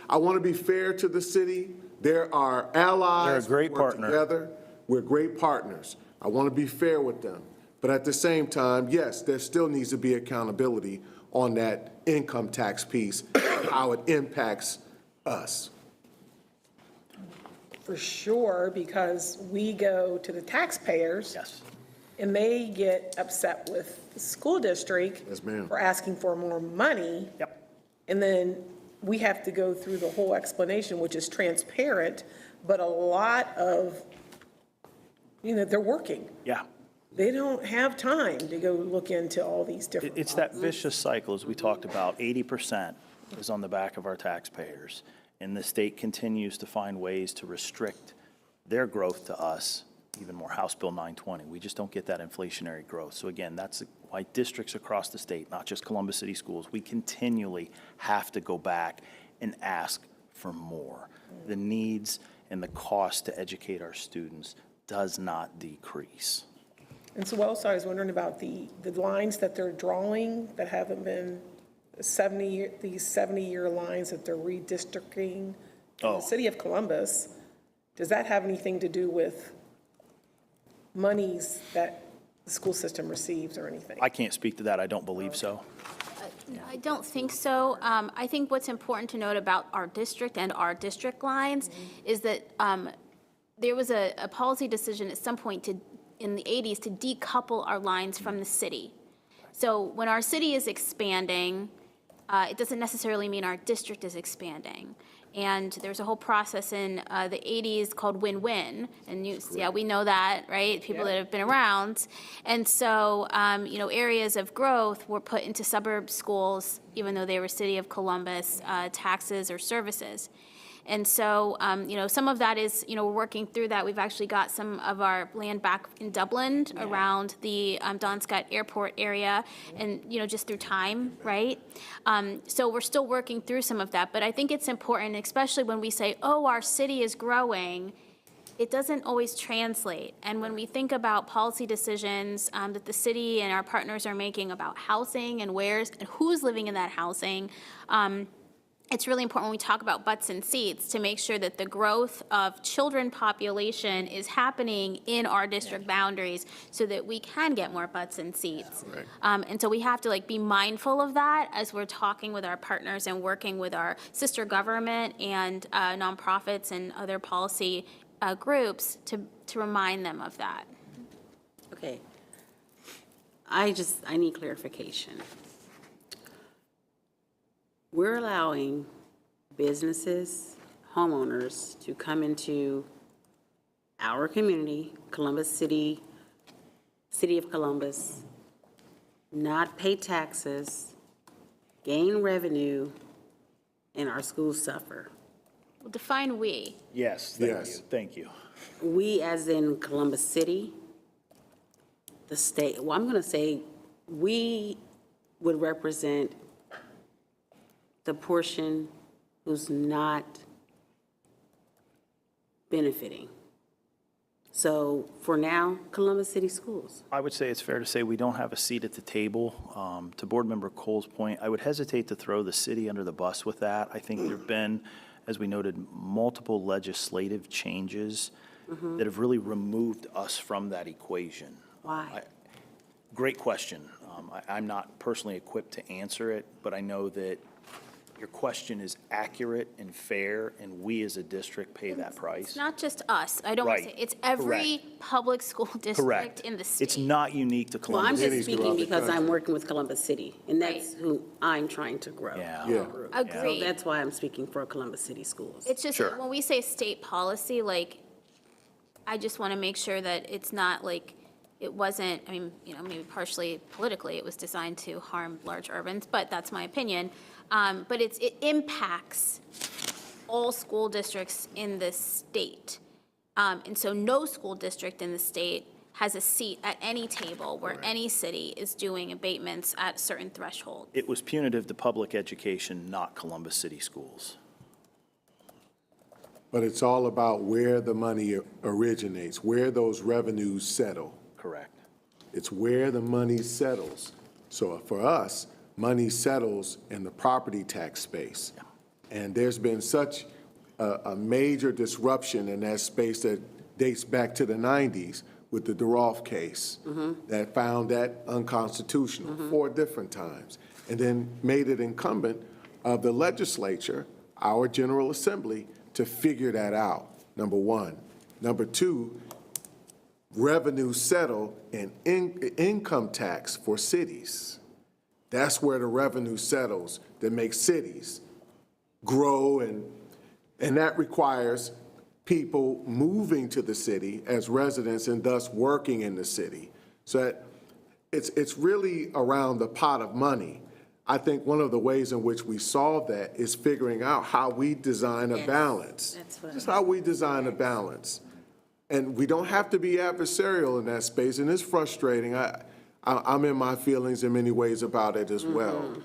I want to be fair to the city. There are allies. They're a great who work partner. Together. We're great partners. I want to be fair with them. But at the same time, yes, there still needs to be accountability on that income tax piece, how it impacts us. For sure, because we go to the taxpayers. Yes. And they get upset with the school district. Yes, ma'am. For asking for more money. Yep. And then we have to go through the whole explanation, which is transparent, but a lot of, they're working. Yeah. They don't have time to go look into all these different. It's that vicious cycle, as we talked about. 80% is on the back of our taxpayers, and the state continues to find ways to restrict their growth to us, even more. House Bill 920, we just don't get that inflationary growth. So again, that's why districts across the state, not just Columbus City Schools, we continually have to go back and ask for more. The needs and the cost to educate our students does not decrease. And so also I was wondering about the lines that they're drawing that haven't been these 70-year lines that they're redistricting in the city of Columbus. Does that have anything to do with monies that the school system receives or anything? I can't speak to that. I don't believe so. I don't think so. I think what's important to note about our district and our district lines is that there was a policy decision at some point in the 80s to decouple our lines from the city. So when our city is expanding, it doesn't necessarily mean our district is expanding. And there's a whole process in the 80s called win-win. And we know that, right? People that have been around. And so, areas of growth were put into suburb schools, even though they were City of Columbus taxes or services. And so, some of that is, we're working through that. We've actually got some of our land back in Dublin around the Don Scott Airport area and, just through time, right? So we're still working through some of that. But I think it's important, especially when we say, oh, our city is growing, it doesn't always translate. And when we think about policy decisions that the city and our partners are making about housing and who's living in that housing, it's really important when we talk about butts and seats to make sure that the growth of children population is happening in our district boundaries so that we can get more butts and seats. Right. And so we have to be mindful of that as we're talking with our partners and working with our sister government and nonprofits and other policy groups to remind them of that. Okay. I need clarification. We're allowing businesses, homeowners to come into our community, Columbus City, City of Columbus, not pay taxes, gain revenue, and our schools suffer. Well, define we. Yes, thank you. We as in Columbus City, the state, well, I'm going to say we would represent the portion who's not benefiting. So for now, Columbus City Schools. I would say it's fair to say we don't have a seat at the table. To Board Member Cole's point, I would hesitate to throw the city under the bus with that. I think there have been as we noted, multiple legislative changes Mhm. that have really removed us from that equation. Why? Great question. I'm not personally equipped to answer it, but I know that your question is accurate and fair, and we as a district pay that price. It's not just us. I don't want to Right. say, it's every public school district Correct. in the state. It's not unique to Well, I'm Columbus. just speaking because I'm working with Columbus City, and that's who I'm trying to grow. Yeah. Yeah. Agreed. So that's why I'm speaking for Columbus City schools. It's just, Sure. when we say state policy, like, I just want to make sure that it's not like, it wasn't, I mean, maybe partially politically, it was designed to harm large urbans, but that's my opinion. But it impacts all school districts in the state. And so no school district in the state has a seat at any table where any city is doing abatements at certain thresholds. It was punitive to public education, not Columbus City Schools. But it's all about where the money originates, where those revenues settle. Correct. It's where the money settles. So for us, money settles in the property tax space. And there's been such a major disruption in that space that dates back to the 90s with the Duroff case that found that unconstitutional 4 different times, and then made it incumbent of the legislature, our General Assembly, to figure that out, number one. Number two, revenues settle in income tax for cities. That's where the revenue settles that makes cities grow, and that requires people moving to the city as residents and thus working in the city. So that it's really around the pot of money. I think one of the ways in which we solve that is figuring out how we design a balance. Just how we design a balance. And we don't have to be adversarial in that space, and it's frustrating. I'm in my feelings in many ways about it as well.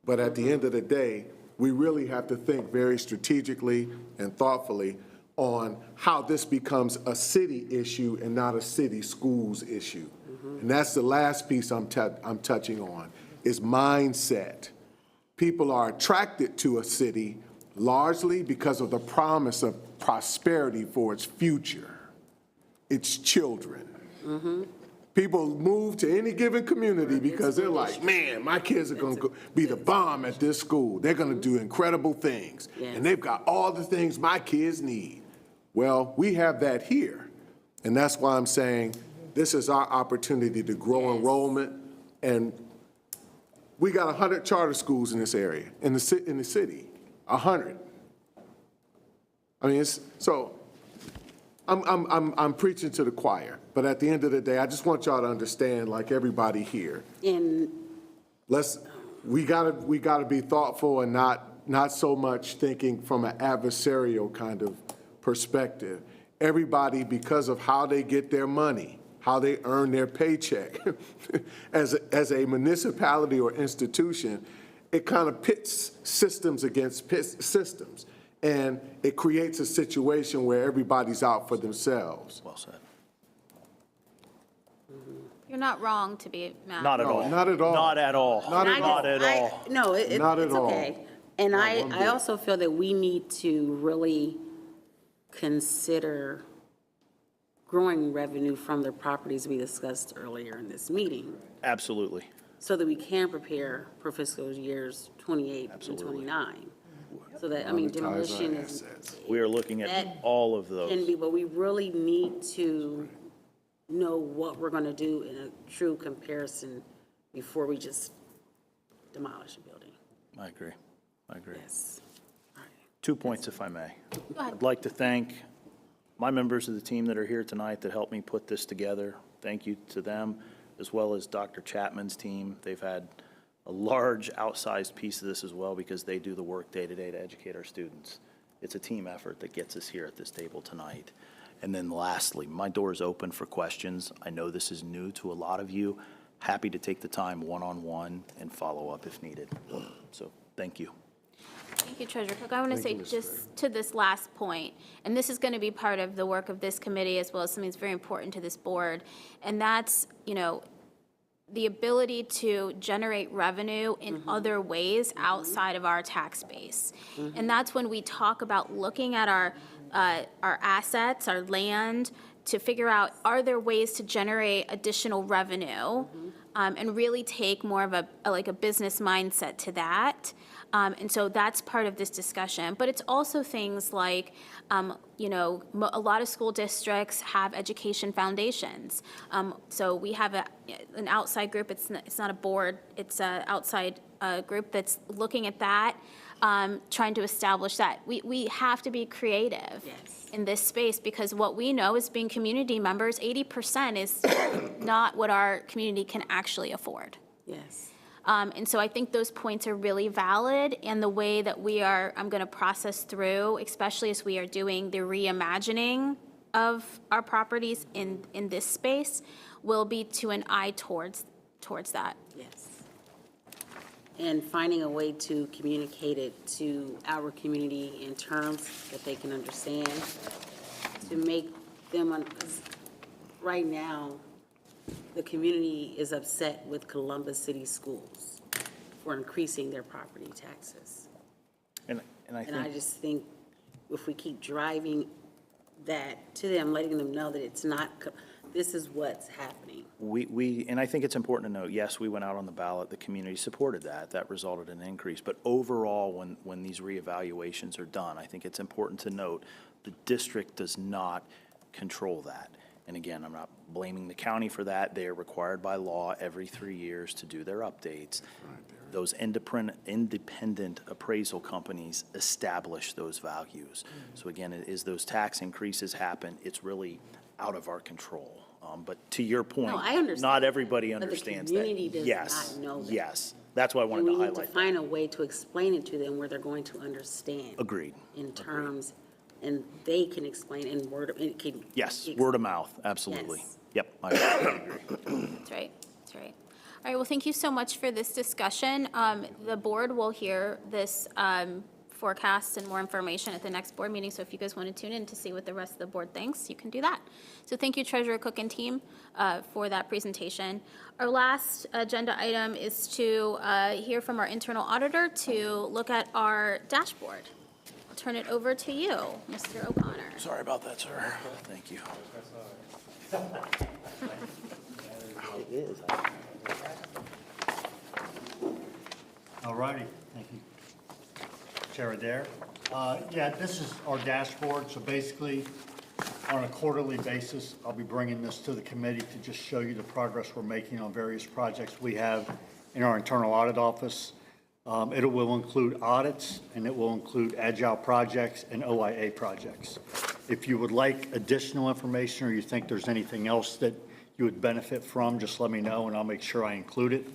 But at the end of the day, we really have to think very strategically and thoughtfully on how this becomes a city issue and not a city schools issue. And that's the last piece I'm touching on, is mindset. People are attracted to a city largely because of the promise of prosperity for its future, its children. People move to any given community because they're like, man, my kids are going to be the bomb at this school. They're going to do incredible things. And they've got all the things my kids need. Well, we have that here. And that's why I'm saying this is our opportunity to grow enrollment. And we got 100 charter schools in this area, in the city, 100. I mean, so I'm preaching to the choir, but at the end of the day, I just want y'all to understand, like everybody here, we gotta be thoughtful and not so much thinking from an adversarial kind of perspective. Everybody, because of how they get their money, how they earn their paycheck, as a municipality or institution, it kind of pits systems against systems. And it creates a situation where everybody's out for themselves. Well said. You're not wrong to be mad. Not at all. Not at all. Not at all. Not at all. Not at all. No, Not it's at all. okay. And No, I'm I good. also feel that we need to really consider growing revenue from the properties we discussed earlier in this meeting, Absolutely. so that we can prepare for fiscal years 28 and 29. So that, I mean, demolition is. We are looking at That all of those. Can be, but we really need to know what we're gonna do in a true comparison before we just demolish a building. I agree. I agree. Yes. 2 points, if I may. Go ahead. I'd like to thank my members of the team that are here tonight that helped me put this together. Thank you to them, as well as Dr. Chapman's team. They've had a large outsized piece of this as well because they do the work day to day to educate our students. It's a team effort that gets us here at this table tonight. And then lastly, my door is open for questions. I know this is new to a lot of you. Happy to take the time one-on-one and follow up if needed. So thank you. Thank you, Treasurer Cook. I want to say just to this last point, and this is going to be part of the work of this committee as well as something that's very important to this board, and that's, the ability to generate revenue in other ways outside of our tax base. And that's when we talk about looking at our assets, our land, to figure out, are there ways to generate additional revenue? And really take more of a business mindset to that. And so that's part of this discussion. But it's also things like, a lot of school districts have education foundations. So we have an outside group. It's not a board. It's an outside group that's looking at that, trying to establish that. We have to be creative in this space, because what we know is being community members, 80% is not what our community can actually afford. Yes. And so I think those points are really valid, and the way that I'm going to process through, especially as we are doing the reimagining of our properties in this space, will be to an eye towards that. Yes. And finding a way to communicate it to our community in terms that they can understand, to make them, because right now, the community is upset with Columbus City Schools for increasing their property taxes. And I just think if we keep driving that to them, letting them know that it's not, this is what's happening. And I think it's important to note, yes, we went out on the ballot, the community supported that. That resulted in an increase. But overall, when these reevaluations are done, I think it's important to note the district does not control that. And again, I'm not blaming the county for that. They are required by law every 3 years to do their updates. Those independent appraisal companies establish those values. So again, as those tax increases happen, it's really out of our control. But to your point, No, I understand not everybody that, but the understands that. community does Yes, not know that. yes. That's why I wanted And to we need highlight to that. find a way to explain it to them where they're going to understand. Agreed. In terms, and they can explain in word, it can. Yes, word of mouth, absolutely. Yes. Yep. I agree. That's right. That's right. All right. Well, thank you so much for this discussion. The board will hear this forecast and more information at the next board meeting. So if you guys want to tune in to see what the rest of the board thinks, you can do that. So thank you, Treasurer Cook and team, for that presentation. Our last agenda item is to hear from our internal auditor to look at our dashboard. I'll turn it over to you, Mr. O'Connor. Sorry about that, sir. Thank you. It is. All righty, thank you. Chair Adair. Yeah, this is our dashboard. So basically, on a quarterly basis, I'll be bringing this to the committee to just show you the progress we're making on various projects we have in our internal audit office. It will include audits, and it will include agile projects and OIA projects. If you would like additional information, or you think there's anything else that you would benefit from, just let me know and I'll make sure I include it.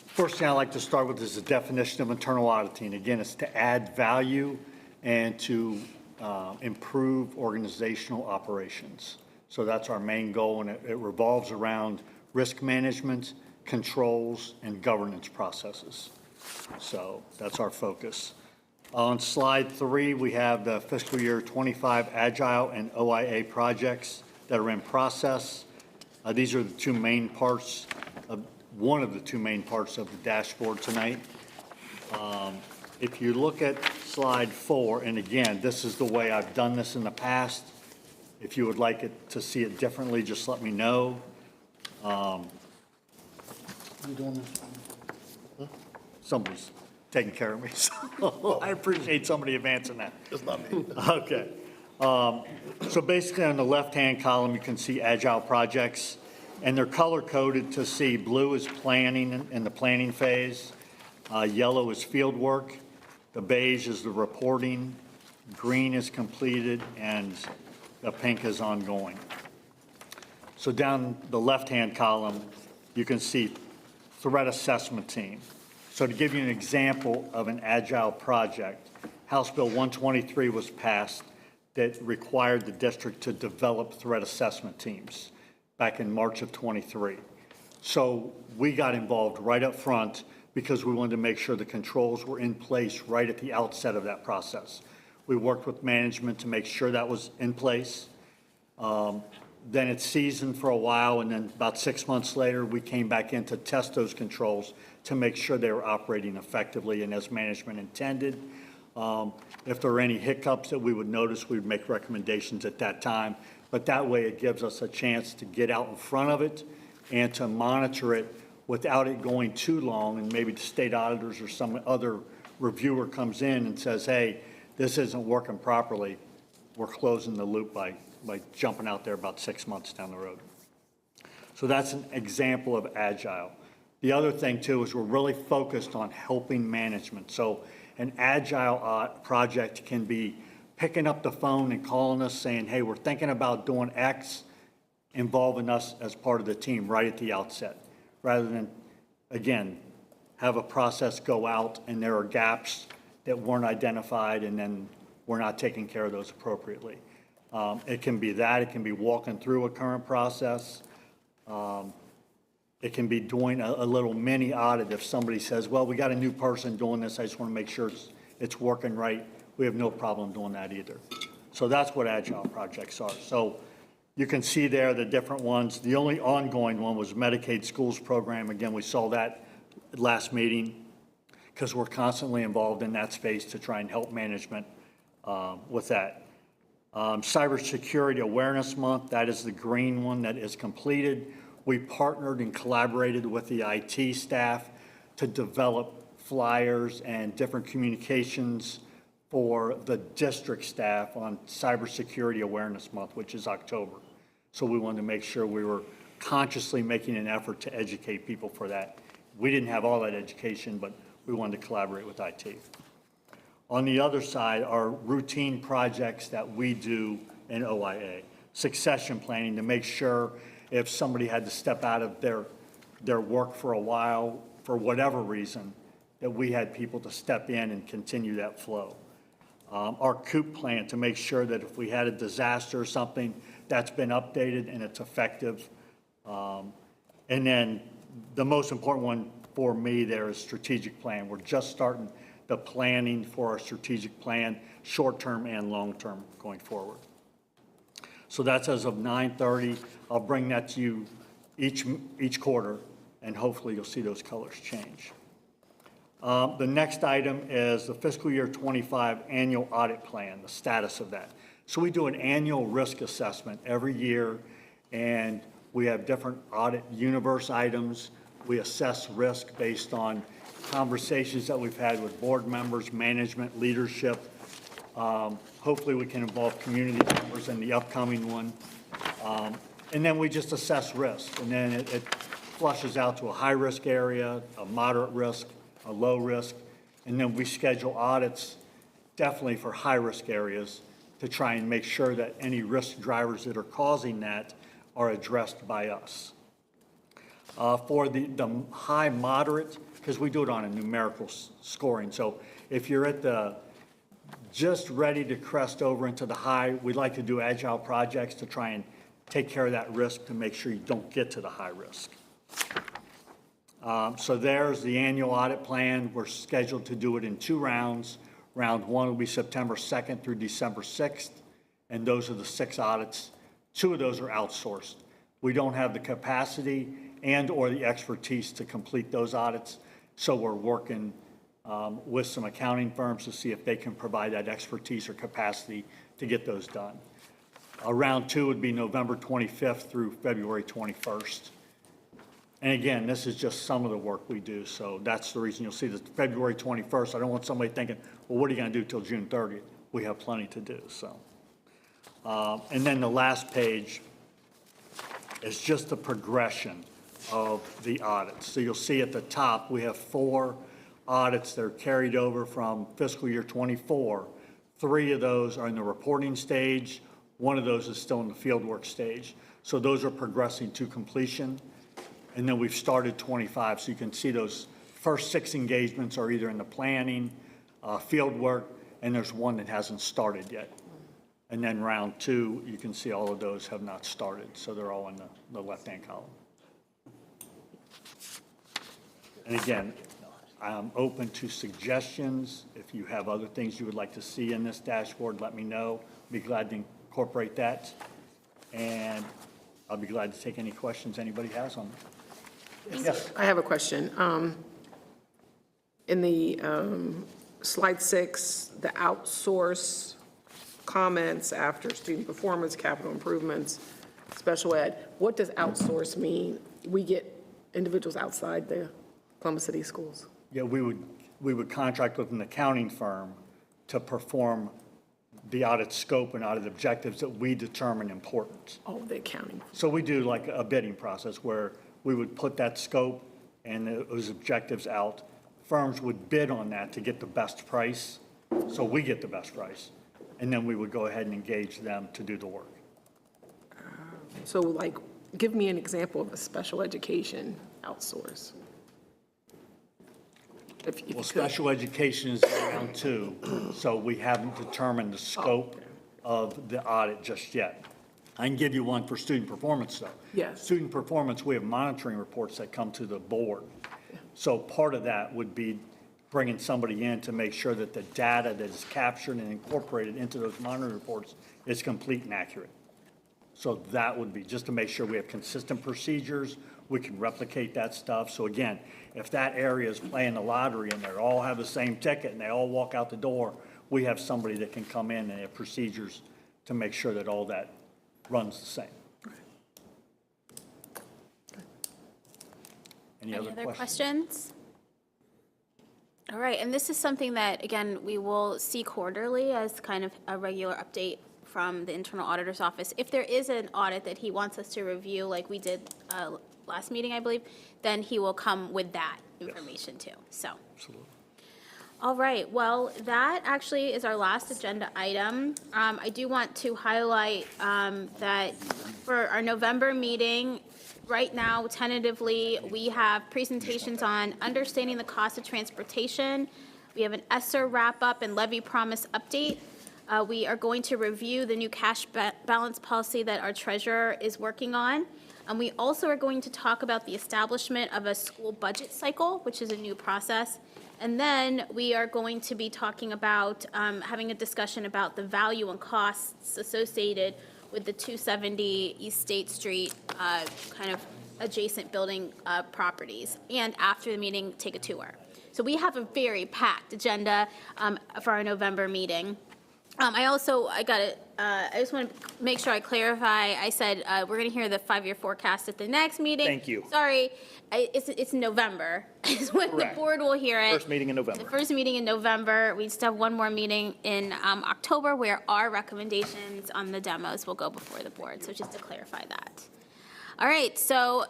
First thing I'd like to start with is the definition of internal auditing. Again, it's to add value and to improve organizational operations. So that's our main goal, and it revolves around risk management, controls, and governance processes. So that's our focus. On slide 3, we have the fiscal year 25 Agile and OIA projects that are in process. These are the two main parts of one of the two main parts of the dashboard tonight. If you look at slide 4, and again, this is the way I've done this in the past. If you would like it to see it differently, just let me know. You doing this? Huh? Somebody's taking care of me, so I appreciate somebody advancing that. It's not me. Okay. So basically on the left-hand column, you can see agile projects, and they're color-coded to see blue is planning in the planning phase, yellow is field work, the beige is the reporting, green is completed, and the pink is ongoing. So down the left-hand column, you can see threat assessment team. So to give you an example of an agile project, House Bill 123 was passed that required the district to develop threat assessment teams back in March of 23. So we got involved right up front because we wanted to make sure the controls were in place right at the outset of that process. We worked with management to make sure that was in place. then it's seasoned for a while, and then about 6 months later, we came back in to test those controls to make sure they were operating effectively and as management intended. If there are any hiccups that we would notice, we'd make recommendations at that time. But that way, it gives us a chance to get out in front of it and to monitor it without it going too long, and maybe the state auditors or some other reviewer comes in and says, hey, this isn't working properly. We're closing the loop by jumping out there about 6 months down the road. So that's an example of agile. The other thing too is we're really focused on helping management. So an agile project can be picking up the phone and calling us saying, hey, we're thinking about doing X, involving us as part of the team right at the outset, rather than, again, have a process go out and there are gaps that weren't identified and then we're not taking care of those appropriately. It can be that, it can be walking through a current process. It can be doing a little mini audit if somebody says, well, we got a new person doing this, I just want to make sure it's working right. We have no problem doing that either. So that's what agile projects are. So you can see there the different ones. The only ongoing one was Medicaid Schools Program. Again, we saw that last meeting because we're constantly involved in that space to try and help management with that. Cybersecurity Awareness Month, that is the green one that is completed. We partnered and collaborated with the IT staff to develop flyers and different communications for the district staff on Cybersecurity Awareness Month, which is October. So we wanted to make sure we were consciously making an effort to educate people for that. We didn't have all that education, but we wanted to collaborate with IT. On the other side are routine projects that we do in OIA. Succession planning to make sure if somebody had to step out of their work for a while, for whatever reason, that we had people to step in and continue that flow. Our COOP plan to make sure that if we had a disaster or something, that's been updated and it's effective. And then the most important one for me there is strategic plan. We're just starting the planning for our strategic plan, short-term and long-term going forward. So that's as of 9:30. I'll bring that to you each quarter, and hopefully you'll see those colors change. The next item is the fiscal year 25 annual audit plan, the status of that. So we do an annual risk assessment every year, and we have different audit universe items. We assess risk based on conversations that we've had with board members, management, leadership. Hopefully we can involve community members in the upcoming one. And then we just assess risk, and then it flushes out to a high-risk area, a moderate risk, a low risk, and then we schedule audits definitely for high-risk areas to try and make sure that any risk drivers that are causing that are addressed by us. For the high moderate, because we do it on a numerical scoring, so if you're at the just ready to crest over into the high, we'd like to do agile projects to try and take care of that risk to make sure you don't get to the high risk. So there's the annual audit plan. We're scheduled to do it in 2 rounds. Round 1 will be September 2nd through December 6th, and those are the 6 audits. 2 of those are outsourced. We don't have the capacity and or the expertise to complete those audits, so we're working with some accounting firms to see if they can provide that expertise or capacity to get those done. Round 2 would be November 25th through February 21st. And again, this is just some of the work we do, so that's the reason you'll see the February 21st. I don't want somebody thinking, well, what are you going to do till June 30th? We have plenty to do, so. And then the last page is just the progression of the audits. So you'll see at the top, we have 4 audits that are carried over from fiscal year 24. 3 of those are in the reporting stage. 1 of those is still in the fieldwork stage. So those are progressing to completion. And then we've started 25. So you can see those first 6 engagements are either in the planning, field work, and there's 1 that hasn't started yet. And then round 2, you can see all of those have not started. So they're all in the left-hand column. And again, I'm open to suggestions. If you have other things you would like to see in this dashboard, let me know. Be glad to incorporate that. And I'll be glad to take any questions anybody has on it. Yes. I have a question. In the slide 6, the outsource comments after student performance, capital improvements, special ed, what does outsource mean? We get individuals outside the Columbus City schools? Yeah, we would contract with an accounting firm to perform the audit scope and audit objectives that we determine important. Oh, the accounting. So we do like a bidding process where we would put that scope and those objectives out. Firms would bid on that to get the best price, so we get the best price. And then we would go ahead and engage them to do the work. So like, give me an example of a special education outsource. If you Well, could. special education is round 2, so we haven't determined the scope of the audit just yet. I can give you one for student performance, though. Yes. Student performance, we have monitoring reports that come to the board. So part of that would be bringing somebody in to make sure that the data that is captured and incorporated into those monitoring reports is complete and accurate. So that would be just to make sure we have consistent procedures, we can replicate that stuff. So again, if that area is playing the lottery and they all have the same ticket and they all walk out the door, we have somebody that can come in and have procedures to make sure that all that runs the same. Any other questions? All right, and this is something that, again, we will see quarterly as kind of a regular update from the internal auditor's office. If there is an audit that he wants us to review, like we did last meeting, I believe, then he will come with that information too, so. Absolutely. All right, well, that actually is our last agenda item. I do want to highlight that for our November meeting, right now, tentatively, we have presentations on understanding the cost of transportation. We have an ESSER wrap-up and levy promise update. We are going to review the new cash balance policy that our treasurer is working on. And we also are going to talk about the establishment of a school budget cycle, which is a new process. And then we are going to be talking about having a discussion about the value and costs associated with the 270 East State Street kind of adjacent building properties. And after the meeting, take a tour. So we have a very packed agenda for our November meeting. I just want to make sure I clarify. I said we're going to hear the 5-year forecast at the next meeting. Thank you. Sorry, it's November is when Correct. the board will hear it. First meeting in November. The first meeting in November. We just have one more meeting in October where our recommendations on the demos will go before the board. So just to clarify that. All right, so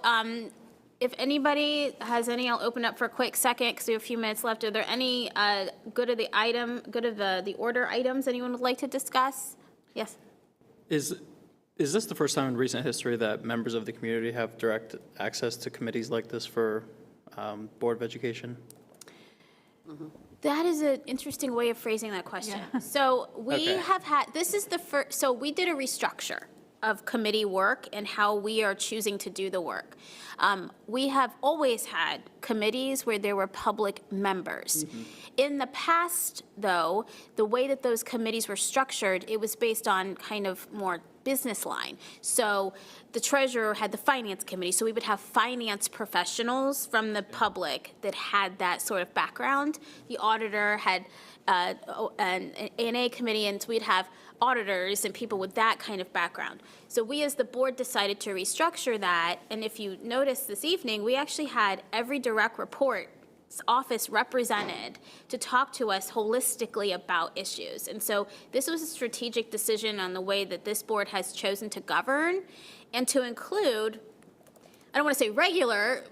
if anybody has any, I'll open up for a quick second because we have a few minutes left. Are there any good of the order items anyone would like to discuss? Yes. Is this the first time in recent history that members of the community have direct access to committees like this for Board of Education? That is an interesting way of phrasing that question. Yeah. So we have had, this is the first, so we did a restructure of committee work and how we are choosing to do the work. We have always had committees where there were public members. Mm-hmm. In the past, though, the way that those committees were structured, it was based on kind of more business line. So the treasurer had the finance committee, so we would have finance professionals from the public that had that sort of background. The auditor had an A&A committee, and so we'd have auditors and people with that kind of background. So we as the board decided to restructure that, and if you notice this evening, we actually had every direct report office represented to talk to us holistically about issues. And so this was a strategic decision on the way that this board has chosen to govern and to include, I don't want to say regular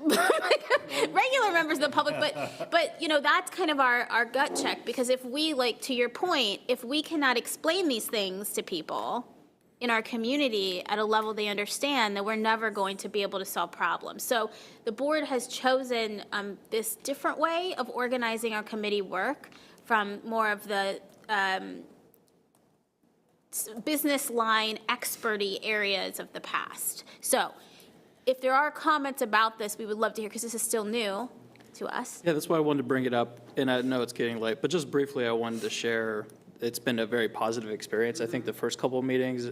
members of the public, but you know, that's kind of our gut check, because if we, like to your point, if we cannot explain these things to people in our community at a level they understand, then we're never going to be able to solve problems. So the board has chosen this different way of organizing our committee work from more of the business line experty areas of the past. So if there are comments about this, we would love to hear, because this is still new to us. Yeah, that's why I wanted to bring it up, and I know it's getting late, but just briefly, I wanted to share, it's been a very positive experience. I think the first couple of meetings,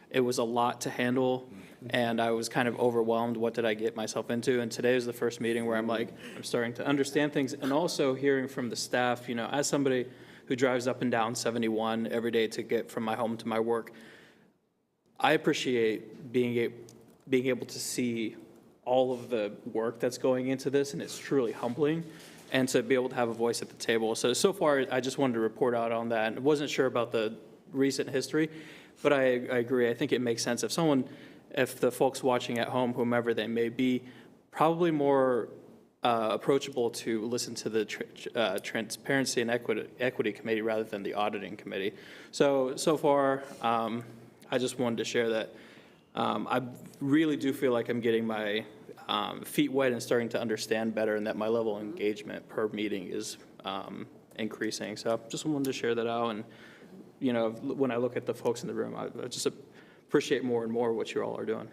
it was a lot to handle. and I was kind of overwhelmed. What did I get myself into? And today is the first meeting where I'm starting to understand things, and also hearing from the staff, as somebody who drives up and down 71 every day to get from my home to my work, I appreciate being able to see all of the work that's going into this, and it's truly humbling, and to be able to have a voice at the table. So far, I just wanted to report out on that. I wasn't sure about the recent history, but I agree. I think it makes sense if the folks watching at home, whomever they may be, probably more approachable to listen to the Transparency and Equity Committee rather than the Auditing Committee. So far, I just wanted to share that I really do feel like I'm getting my feet wet and starting to understand better, and that my level of engagement per meeting is increasing. So just wanted to share that out. And, when I look at the folks in the room, I just appreciate more and more what you all are doing.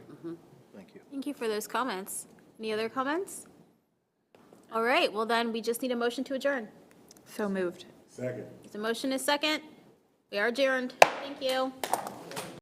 Thank you. Thank you for those comments. Any other comments? All right, well then, we just need a motion to adjourn. So moved. Second. The motion is second. We are adjourned. Thank you.